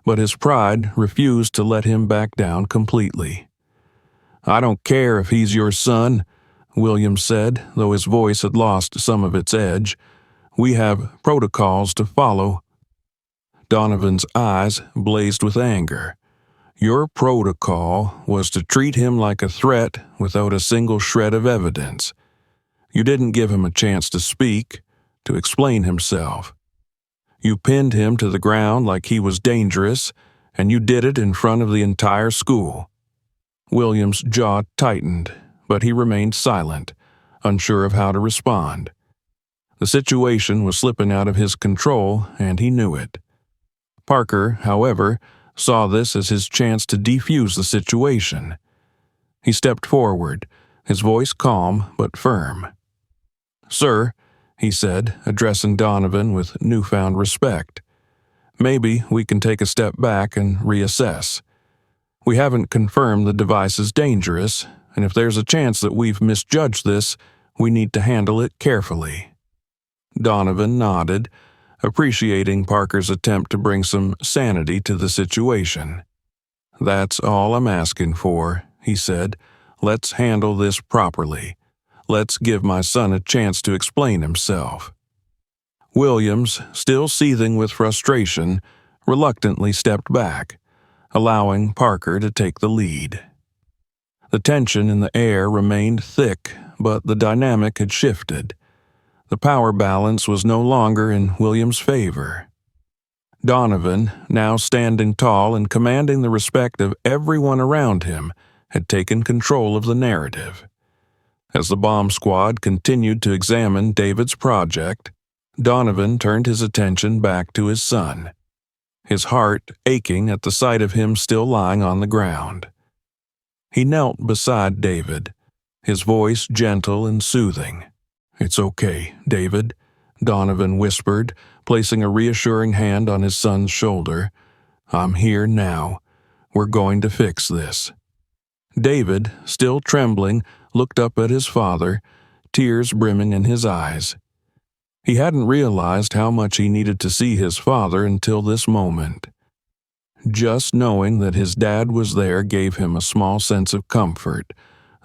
but his pride refused to let him back down completely. "I don't care if he's your son," Williams said, though his voice had lost some of its edge. "We have protocols to follow." Donovan's eyes blazed with anger. "Your protocol was to treat him like a threat without a single shred of evidence. You didn't give him a chance to speak, to explain himself. You pinned him to the ground like he was dangerous, and you did it in front of the entire school." Williams' jaw tightened, but he remained silent, unsure of how to respond. The situation was slipping out of his control, and he knew it. Parker, however, saw this as his chance to defuse the situation. He stepped forward, his voice calm but firm. "Sir," he said, addressing Donovan with newfound respect, "maybe we can take a step back and reassess. We haven't confirmed the device is dangerous, and if there's a chance that we've misjudged this, we need to handle it carefully." Donovan nodded, appreciating Parker's attempt to bring some sanity to the situation. "That's all I'm asking for," he said. "Let's handle this properly. Let's give my son a chance to explain himself." Williams, still seething with frustration, reluctantly stepped back, allowing Parker to take the lead. The tension in the air remained thick, but the dynamic had shifted. The power balance was no longer in Williams' favor. Donovan, now standing tall and commanding the respect of everyone around him, had taken control of the narrative. As the bomb squad continued to examine David's project, Donovan turned his attention back to his son, his heart aching at the sight of him still lying on the ground. He knelt beside David, his voice gentle and soothing. "It's okay, David," Donovan whispered, placing a reassuring hand on his son's shoulder. "I'm here now. We're going to fix this." David, still trembling, looked up at his father, tears brimming in his eyes. He hadn't realized how much he needed to see his father until this moment. Just knowing that his dad was there gave him a small sense of comfort,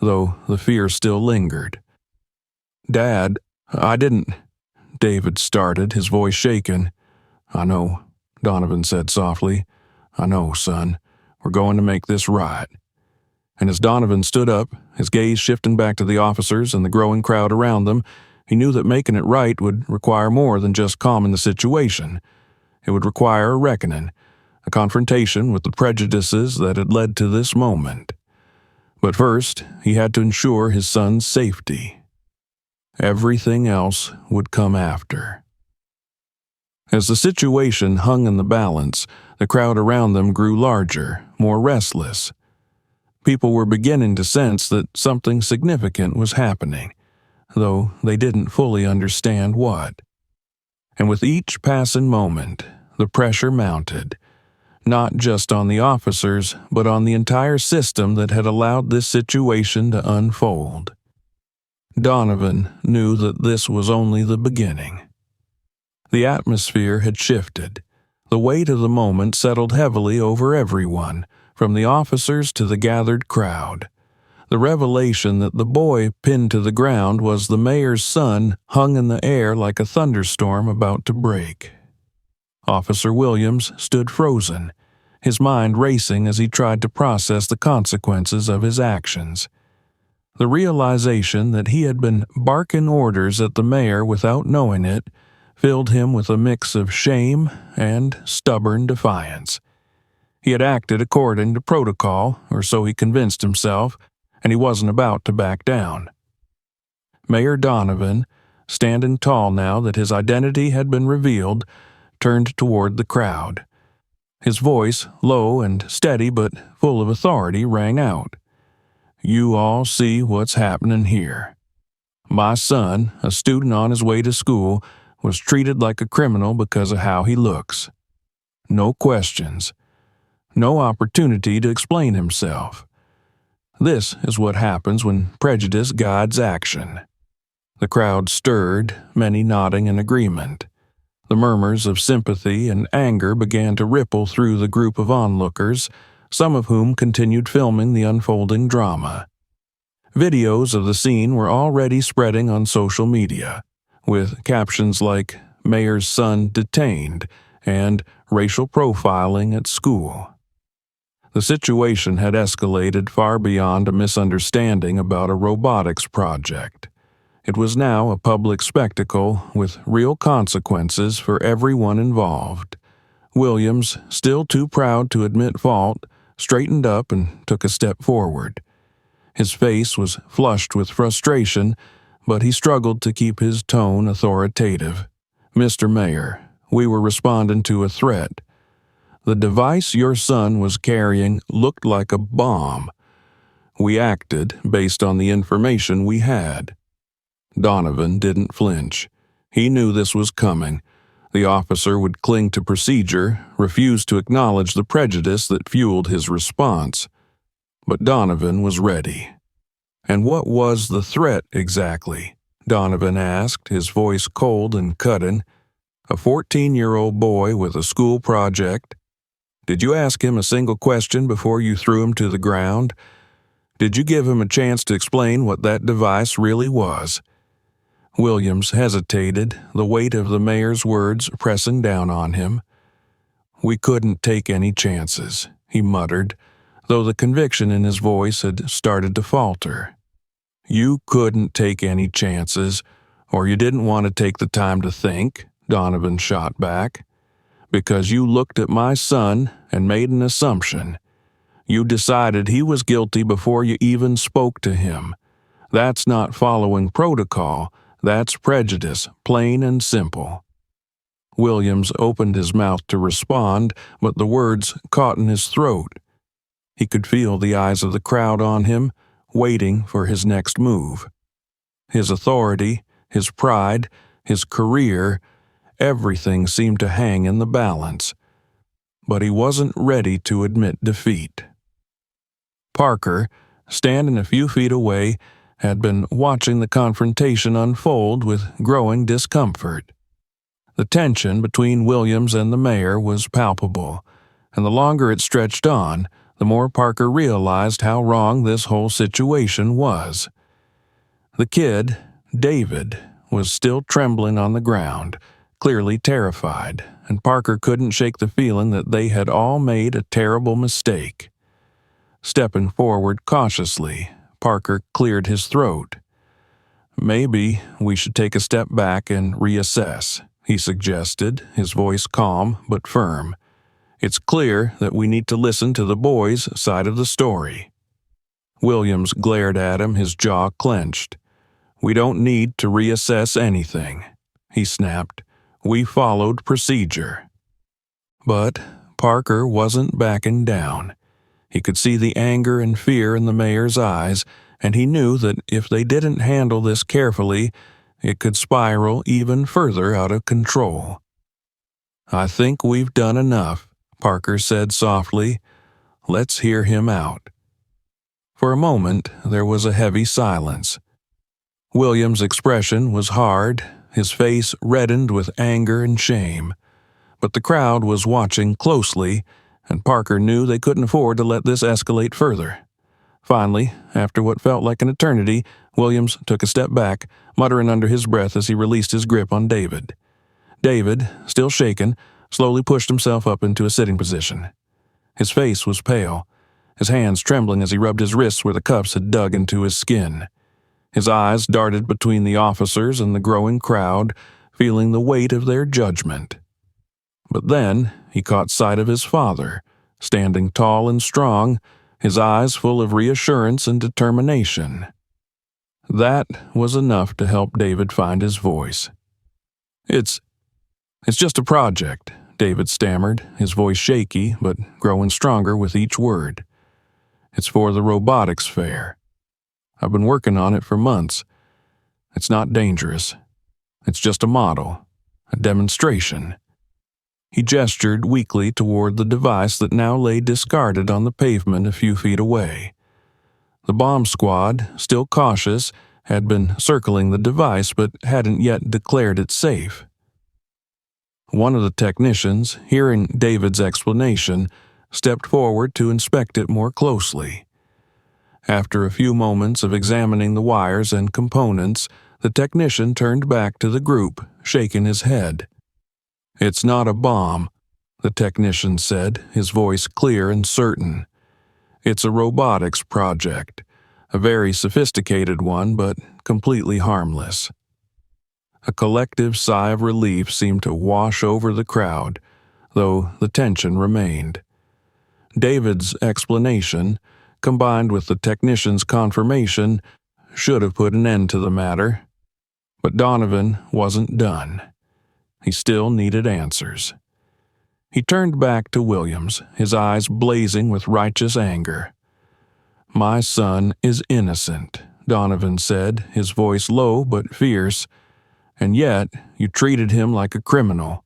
though the fear still lingered. "Dad, I didn't—" David started, his voice shaken. "I know," Donovan said softly. "I know, son. We're going to make this right." And as Donovan stood up, his gaze shifting back to the officers and the growing crowd around them, he knew that making it right would require more than just calming the situation. It would require a reckoning, a confrontation with the prejudices that had led to this moment. But first, he had to ensure his son's safety. Everything else would come after. As the situation hung in the balance, the crowd around them grew larger, more restless. People were beginning to sense that something significant was happening, though they didn't fully understand what. And with each passing moment, the pressure mounted, not just on the officers, but on the entire system that had allowed this situation to unfold. Donovan knew that this was only the beginning. The atmosphere had shifted. The weight of the moment settled heavily over everyone, from the officers to the gathered crowd. The revelation that the boy pinned to the ground was the mayor's son hung in the air like a thunderstorm about to break. Officer Williams stood frozen, his mind racing as he tried to process the consequences of his actions. The realization that he had been barking orders at the mayor without knowing it filled him with a mix of shame and stubborn defiance. He had acted according to protocol, or so he convinced himself, and he wasn't about to back down. Mayor Donovan, standing tall now that his identity had been revealed, turned toward the crowd. His voice, low and steady but full of authority, rang out. "You all see what's happening here. My son, a student on his way to school, was treated like a criminal because of how he looks. No questions. No opportunity to explain himself. This is what happens when prejudice guides action." The crowd stirred, many nodding in agreement. The murmurs of sympathy and anger began to ripple through the group of onlookers, some of whom continued filming the unfolding drama. Videos of the scene were already spreading on social media, with captions like "Mayor's son detained" and "racial profiling at school." The situation had escalated far beyond a misunderstanding about a robotics project. It was now a public spectacle with real consequences for everyone involved. Williams, still too proud to admit fault, straightened up and took a step forward. His face was flushed with frustration, but he struggled to keep his tone authoritative. "Mr. Mayor, we were responding to a threat. The device your son was carrying looked like a bomb. We acted based on the information we had." Donovan didn't flinch. He knew this was coming. The officer would cling to procedure, refuse to acknowledge the prejudice that fueled his response. But Donovan was ready. "And what was the threat exactly?" Donovan asked, his voice cold and cutting. "A 14-year-old boy with a school project? Did you ask him a single question before you threw him to the ground? Did you give him a chance to explain what that device really was?" Williams hesitated, the weight of the mayor's words pressing down on him. "We couldn't take any chances," he muttered, though the conviction in his voice had started to falter. "You couldn't take any chances, or you didn't want to take the time to think," Donovan shot back. "Because you looked at my son and made an assumption. You decided he was guilty before you even spoke to him. That's not following protocol. That's prejudice, plain and simple." Williams opened his mouth to respond, but the words caught in his throat. He could feel the eyes of the crowd on him, waiting for his next move. His authority, his pride, his career, everything seemed to hang in the balance. But he wasn't ready to admit defeat. Parker, standing a few feet away, had been watching the confrontation unfold with growing discomfort. The tension between Williams and the mayor was palpable, and the longer it stretched on, the more Parker realized how wrong this whole situation was. The kid, David, was still trembling on the ground, clearly terrified, and Parker couldn't shake the feeling that they had all made a terrible mistake. Stepping forward cautiously, Parker cleared his throat. "Maybe we should take a step back and reassess," he suggested, his voice calm but firm. "It's clear that we need to listen to the boys' side of the story." Williams glared at him, his jaw clenched. "We don't need to reassess anything," he snapped. "We followed procedure." But Parker wasn't backing down. He could see the anger and fear in the mayor's eyes, and he knew that if they didn't handle this carefully, it could spiral even further out of control. "I think we've done enough," Parker said softly. "Let's hear him out." For a moment, there was a heavy silence. William's expression was hard, his face reddened with anger and shame. But the crowd was watching closely, and Parker knew they couldn't afford to let this escalate further. Finally, after what felt like an eternity, Williams took a step back, muttering under his breath as he released his grip on David. David, still shaken, slowly pushed himself up into a sitting position. His face was pale, his hands trembling as he rubbed his wrists where the cuffs had dug into his skin. His eyes darted between the officers and the growing crowd, feeling the weight of their judgment. But then he caught sight of his father, standing tall and strong, his eyes full of reassurance and determination. That was enough to help David find his voice. It's just a project," David stammered, his voice shaky but growing stronger with each word. "It's for the robotics fair. I've been working on it for months. It's not dangerous. It's just a model, a demonstration." He gestured weakly toward the device that now lay discarded on the pavement a few feet away. The bomb squad, still cautious, had been circling the device but hadn't yet declared it safe. One of the technicians, hearing David's explanation, stepped forward to inspect it more closely. After a few moments of examining the wires and components, the technician turned back to the group, shaking his head. "It's not a bomb," the technician said, his voice clear and certain. "It's a robotics project, a very sophisticated one, but completely harmless." A collective sigh of relief seemed to wash over the crowd, though the tension remained. David's explanation, combined with the technician's confirmation, should have put an end to the matter. But Donovan wasn't done. He still needed answers. He turned back to Williams, his eyes blazing with righteous anger. "My son is innocent," Donovan said, his voice low but fierce. "And yet you treated him like a criminal.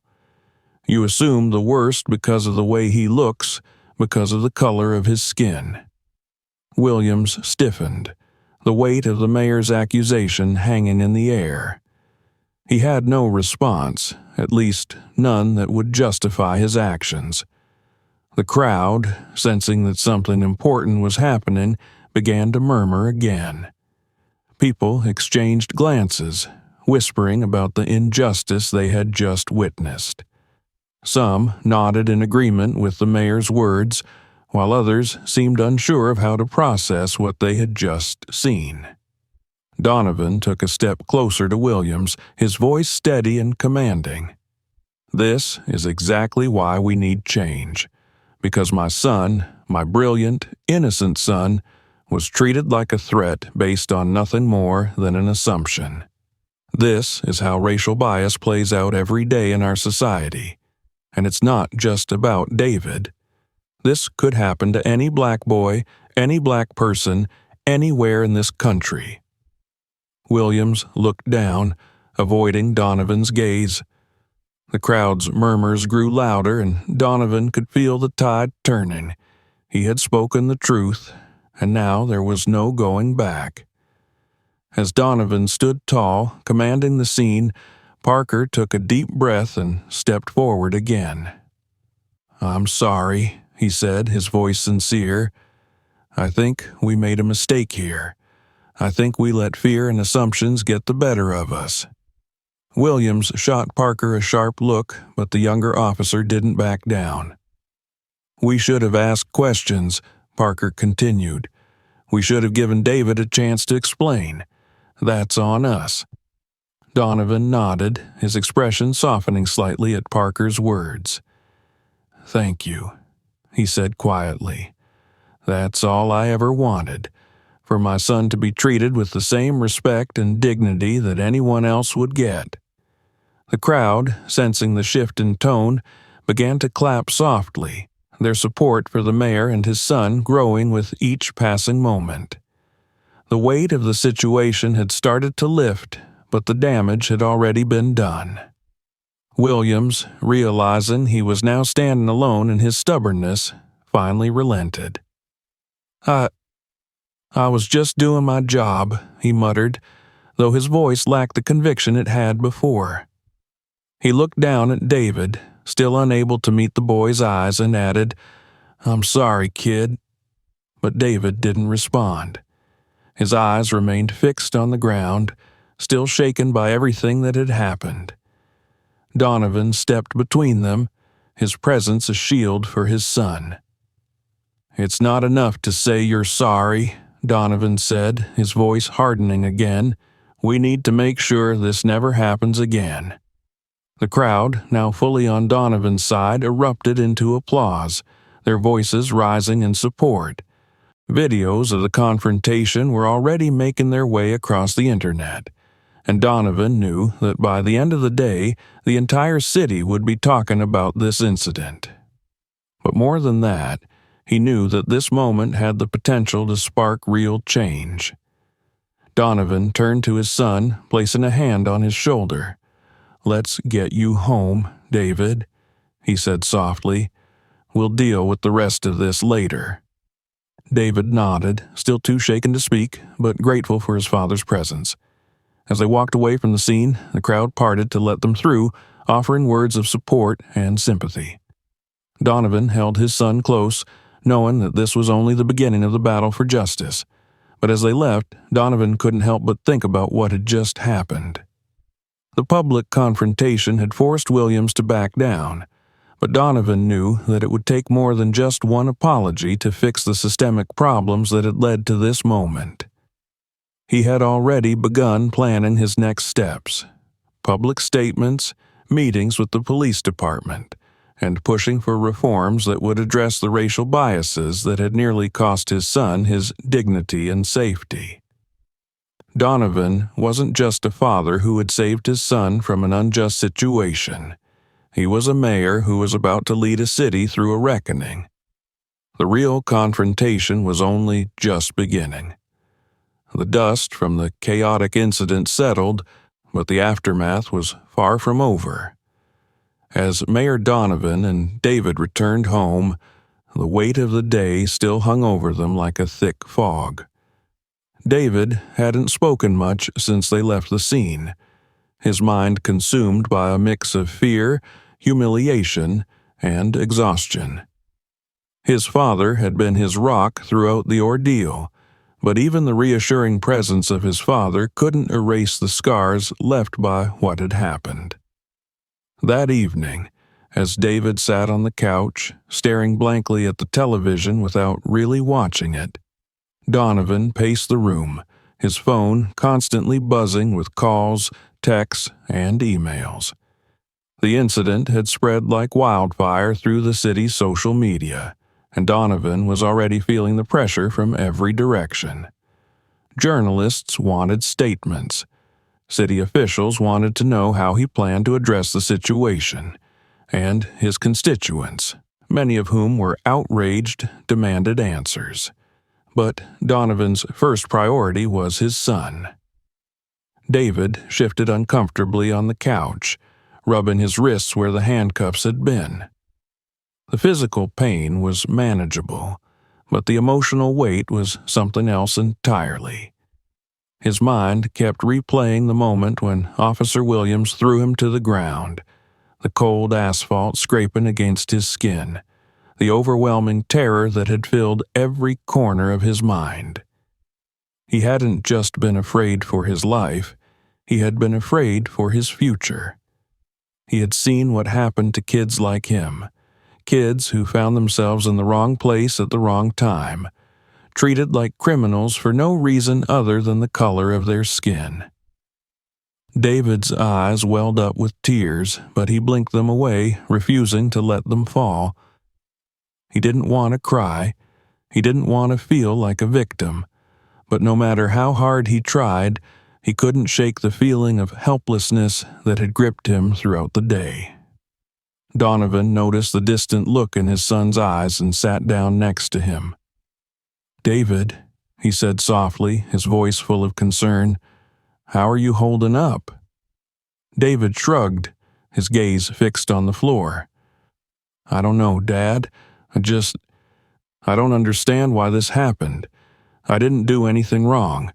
You assume the worst because of the way he looks, because of the color of his skin." Williams stiffened, the weight of the mayor's accusation hanging in the air. He had no response, at least none that would justify his actions. The crowd, sensing that something important was happening, began to murmur again. People exchanged glances, whispering about the injustice they had just witnessed. Some nodded in agreement with the mayor's words, while others seemed unsure of how to process what they had just seen. Donovan took a step closer to Williams, his voice steady and commanding. "This is exactly why we need change. Because my son, my brilliant, innocent son, was treated like a threat based on nothing more than an assumption. This is how racial bias plays out every day in our society. And it's not just about David. This could happen to any black boy, any black person, anywhere in this country." Williams looked down, avoiding Donovan's gaze. The crowd's murmurs grew louder, and Donovan could feel the tide turning. He had spoken the truth, and now there was no going back. As Donovan stood tall, commanding the scene, Parker took a deep breath and stepped forward again. "I'm sorry," he said, his voice sincere. "I think we made a mistake here. I think we let fear and assumptions get the better of us." Williams shot Parker a sharp look, but the younger officer didn't back down. "We should have asked questions," Parker continued. "We should have given David a chance to explain. That's on us." Donovan nodded, his expression softening slightly at Parker's words. "Thank you," he said quietly. "That's all I ever wanted, for my son to be treated with the same respect and dignity that anyone else would get." The crowd, sensing the shift in tone, began to clap softly, their support for the mayor and his son growing with each passing moment. The weight of the situation had started to lift, but the damage had already been done. Williams, realizing he was now standing alone in his stubbornness, finally relented. I was just doing my job," he muttered, though his voice lacked the conviction it had before. He looked down at David, still unable to meet the boy's eyes, and added, "I'm sorry, kid." But David didn't respond. His eyes remained fixed on the ground, still shaken by everything that had happened. Donovan stepped between them, his presence a shield for his son. "It's not enough to say you're sorry," Donovan said, his voice hardening again. "We need to make sure this never happens again." The crowd, now fully on Donovan's side, erupted into applause, their voices rising in support. Videos of the confrontation were already making their way across the internet, and Donovan knew that by the end of the day, the entire city would be talking about this incident. But more than that, he knew that this moment had the potential to spark real change. Donovan turned to his son, placing a hand on his shoulder. "Let's get you home, David," he said softly. "We'll deal with the rest of this later." David nodded, still too shaken to speak, but grateful for his father's presence. As they walked away from the scene, the crowd parted to let them through, offering words of support and sympathy. Donovan held his son close, knowing that this was only the beginning of the battle for justice. But as they left, Donovan couldn't help but think about what had just happened. The public confrontation had forced Williams to back down, but Donovan knew that it would take more than just one apology to fix the systemic problems that had led to this moment. He had already begun planning his next steps: public statements, meetings with the police department, and pushing for reforms that would address the racial biases that had nearly cost his son his dignity and safety. Donovan wasn't just a father who had saved his son from an unjust situation. He was a mayor who was about to lead a city through a reckoning. The real confrontation was only just beginning. The dust from the chaotic incident settled, but the aftermath was far from over. As Mayor Donovan and David returned home, the weight of the day still hung over them like a thick fog. David hadn't spoken much since they left the scene, his mind consumed by a mix of fear, humiliation, and exhaustion. His father had been his rock throughout the ordeal, but even the reassuring presence of his father couldn't erase the scars left by what had happened. That evening, as David sat on the couch, staring blankly at the television without really watching it, Donovan paced the room, his phone constantly buzzing with calls, texts, and emails. The incident had spread like wildfire through the city's social media, and Donovan was already feeling the pressure from every direction. Journalists wanted statements. City officials wanted to know how he planned to address the situation, and his constituents, many of whom were outraged, demanded answers. But Donovan's first priority was his son. David shifted uncomfortably on the couch, rubbing his wrists where the handcuffs had been. The physical pain was manageable, but the emotional weight was something else entirely. His mind kept replaying the moment when Officer Williams threw him to the ground, the cold asphalt scraping against his skin, the overwhelming terror that had filled every corner of his mind. He hadn't just been afraid for his life, he had been afraid for his future. He had seen what happened to kids like him, kids who found themselves in the wrong place at the wrong time, treated like criminals for no reason other than the color of their skin. David's eyes welled up with tears, but he blinked them away, refusing to let them fall. He didn't want to cry. He didn't want to feel like a victim. But no matter how hard he tried, he couldn't shake the feeling of helplessness that had gripped him throughout the day. Donovan noticed the distant look in his son's eyes and sat down next to him. "David," he said softly, his voice full of concern, "how are you holding up?" David shrugged, his gaze fixed on the floor. "I don't know, Dad. I don't understand why this happened. I didn't do anything wrong."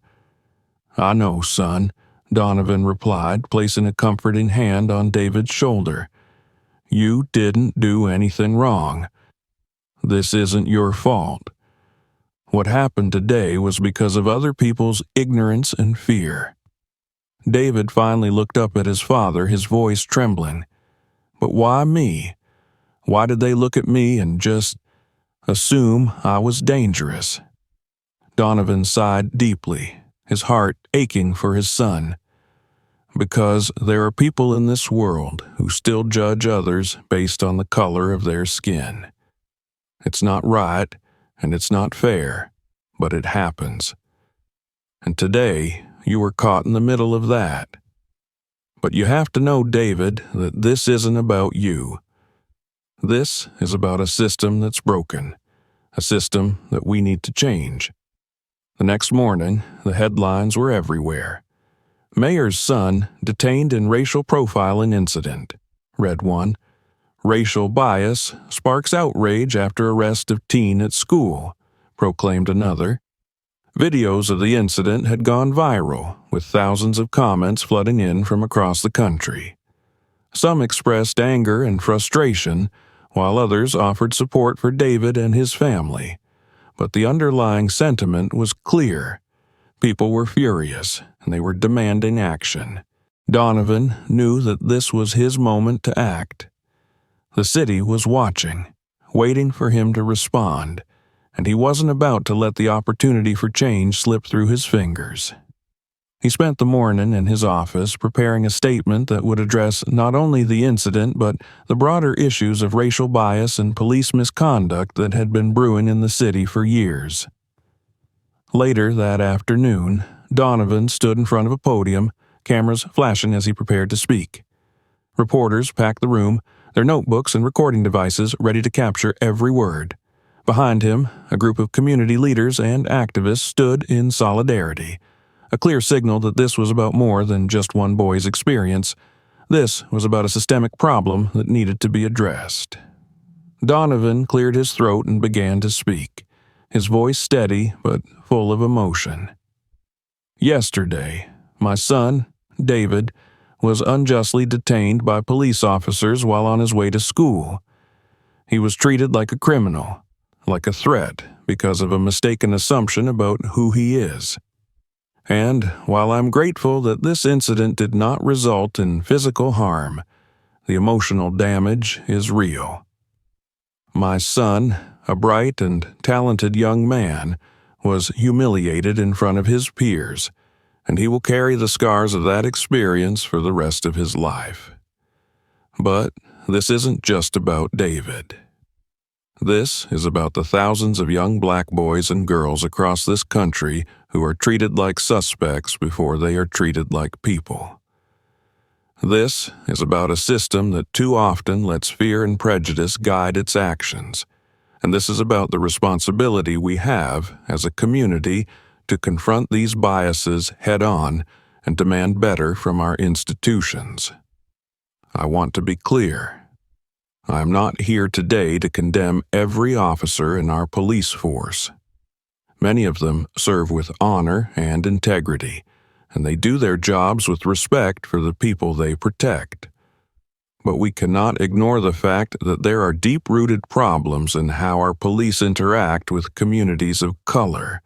"I know, son," Donovan replied, placing a comforting hand on David's shoulder. "You didn't do anything wrong. This isn't your fault. What happened today was because of other people's ignorance and fear." David finally looked up at his father, his voice trembling. "But why me? Why did they look at me and just... assume I was dangerous. Donovan sighed deeply, his heart aching for his son. Because there are people in this world who still judge others based on the color of their skin. It's not right, and it's not fair, but it happens. And today, you were caught in the middle of that. But you have to know, David, that this isn't about you. This is about a system that's broken, a system that we need to change. The next morning, the headlines were everywhere. Mayor's son detained in racial profiling incident, read one. Racial bias sparks outrage after arrest of teen at school, proclaimed another. Videos of the incident had gone viral, with thousands of comments flooding in from across the country. Some expressed anger and frustration, while others offered support for David and his family. But the underlying sentiment was clear. People were furious, and they were demanding action. Donovan knew that this was his moment to act. The city was watching, waiting for him to respond, and he wasn't about to let the opportunity for change slip through his fingers. He spent the morning in his office preparing a statement that would address not only the incident but the broader issues of racial bias and police misconduct that had been brewing in the city for years. Later that afternoon, Donovan stood in front of a podium, cameras flashing as he prepared to speak. Reporters packed the room, their notebooks and recording devices ready to capture every word. Behind him, a group of community leaders and activists stood in solidarity, a clear signal that this was about more than just one boy's experience. This was about a systemic problem that needed to be addressed. Donovan cleared his throat and began to speak, his voice steady but full of emotion. Yesterday, my son, David, was unjustly detained by police officers while on his way to school. He was treated like a criminal, like a threat, because of a mistaken assumption about who he is. And while I'm grateful that this incident did not result in physical harm, the emotional damage is real. My son, a bright and talented young man, was humiliated in front of his peers, and he will carry the scars of that experience for the rest of his life. But this isn't just about David. This is about the thousands of young black boys and girls across this country who are treated like suspects before they are treated like people. This is about a system that too often lets fear and prejudice guide its actions, and this is about the responsibility we have as a community to confront these biases head-on and demand better from our institutions. I want to be clear. I am not here today to condemn every officer in our police force. Many of them serve with honor and integrity, and they do their jobs with respect for the people they protect. But we cannot ignore the fact that there are deep-rooted problems in how our police interact with communities of color,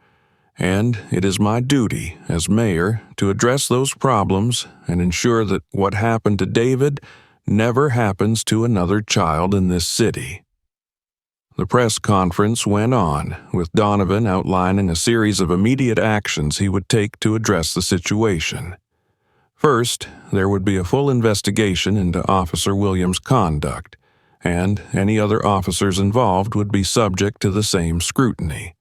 and it is my duty as mayor to address those problems and ensure that what happened to David never happens to another child in this city. The press conference went on, with Donovan outlining a series of immediate actions he would take to address the situation. First, there would be a full investigation into Officer Williams' conduct, and any other officers involved would be subject to the same scrutiny.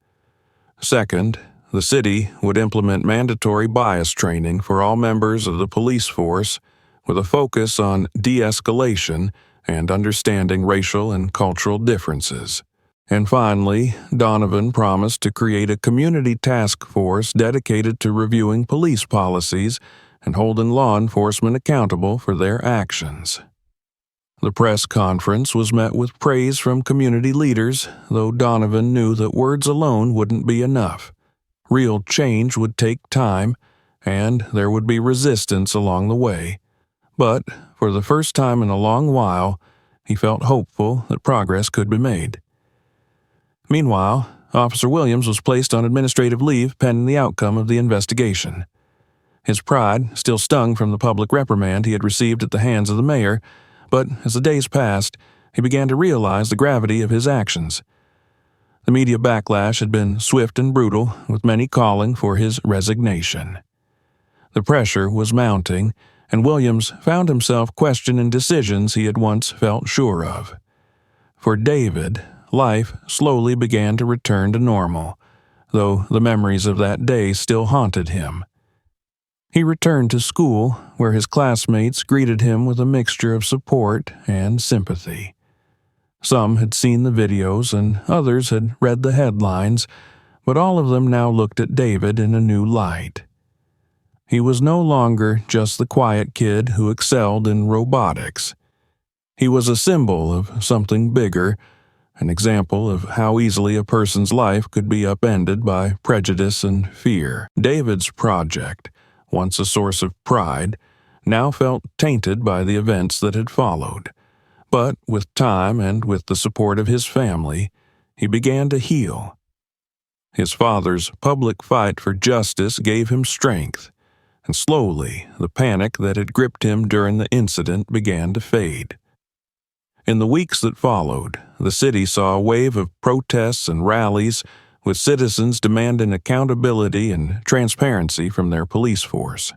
Second, the city would implement mandatory bias training for all members of the police force, with a focus on de-escalation and understanding racial and cultural differences. And finally, Donovan promised to create a community task force dedicated to reviewing police policies and holding law enforcement accountable for their actions. The press conference was met with praise from community leaders, though Donovan knew that words alone wouldn't be enough. Real change would take time, and there would be resistance along the way. But, for the first time in a long while, he felt hopeful that progress could be made. Meanwhile, Officer Williams was placed on administrative leave pending the outcome of the investigation. His pride still stung from the public reprimand he had received at the hands of the mayor, but as the days passed, he began to realize the gravity of his actions. The media backlash had been swift and brutal, with many calling for his resignation. The pressure was mounting, and Williams found himself questioning decisions he had once felt sure of. For David, life slowly began to return to normal, though the memories of that day still haunted him. He returned to school, where his classmates greeted him with a mixture of support and sympathy. Some had seen the videos and others had read the headlines, but all of them now looked at David in a new light. He was no longer just the quiet kid who excelled in robotics. He was a symbol of something bigger, an example of how easily a person's life could be upended by prejudice and fear. David's project, once a source of pride, now felt tainted by the events that had followed. But with time and with the support of his family, he began to heal. His father's public fight for justice gave him strength, and slowly the panic that had gripped him during the incident began to fade. In the weeks that followed, the city saw a wave of protests and rallies, with citizens demanding accountability and transparency from their police force.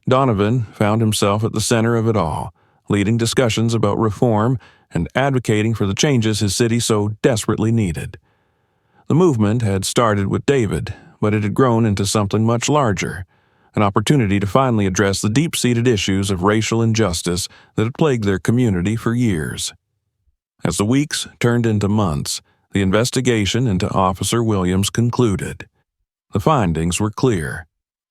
Donovan found himself at the center of it all, leading discussions about reform and advocating for the changes his city so desperately needed. The movement had started with David, but it had grown into something much larger, an opportunity to finally address the deep-seated issues of racial injustice that had plagued their community for years. As the weeks turned into months, the investigation into Officer Williams concluded. The findings were clear.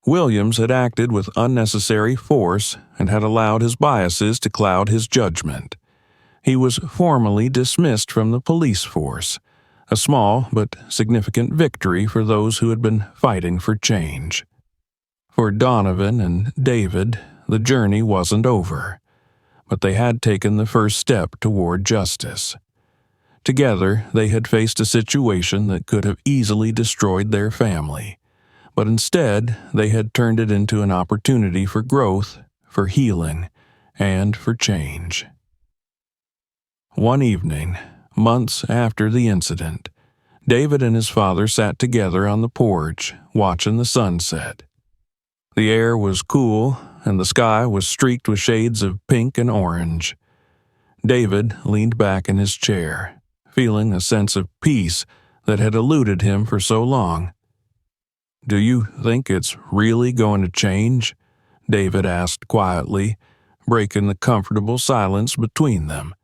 Williams had acted with unnecessary force and had allowed his biases to cloud his judgment. He was formally dismissed from the police force, a small but significant victory for those who had been fighting for change. For Donovan and David, the journey wasn't over, but they had taken the first step toward justice. Together, they had faced a situation that could have easily destroyed their family, but instead they had turned it into an opportunity for growth, for healing, and for change. One evening, months after the incident, David and his father sat together on the porch, watching the sunset. The air was cool, and the sky was streaked with shades of pink and orange. David leaned back in his chair, feeling a sense of peace that had eluded him for so long. "Do you think it's really going to change?" David asked quietly, breaking the comfortable silence between them.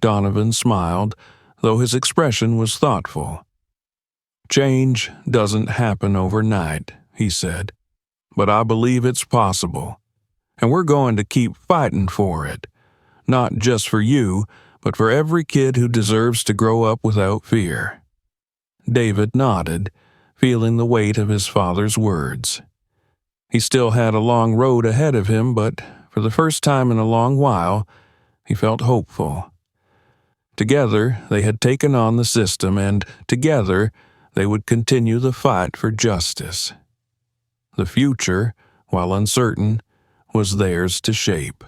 Donovan smiled, though his expression was thoughtful. "Change doesn't happen overnight," he said, "but I believe it's possible. And we're going to keep fighting for it, not just for you, but for every kid who deserves to grow up without fear." David nodded, feeling the weight of his father's words. He still had a long road ahead of him, but for the first time in a long while, he felt hopeful. Together, they had taken on the system, and together, they would continue the fight for justice. The future, while uncertain, was theirs to shape.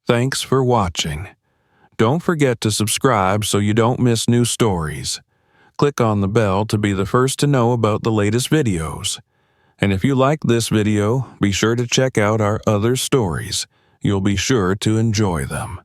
Thanks for watching. Don't forget to subscribe so you don't miss new stories. Click on the bell to be the first to know about the latest videos. And if you like this video, be sure to check out our other stories. You'll be sure to enjoy them.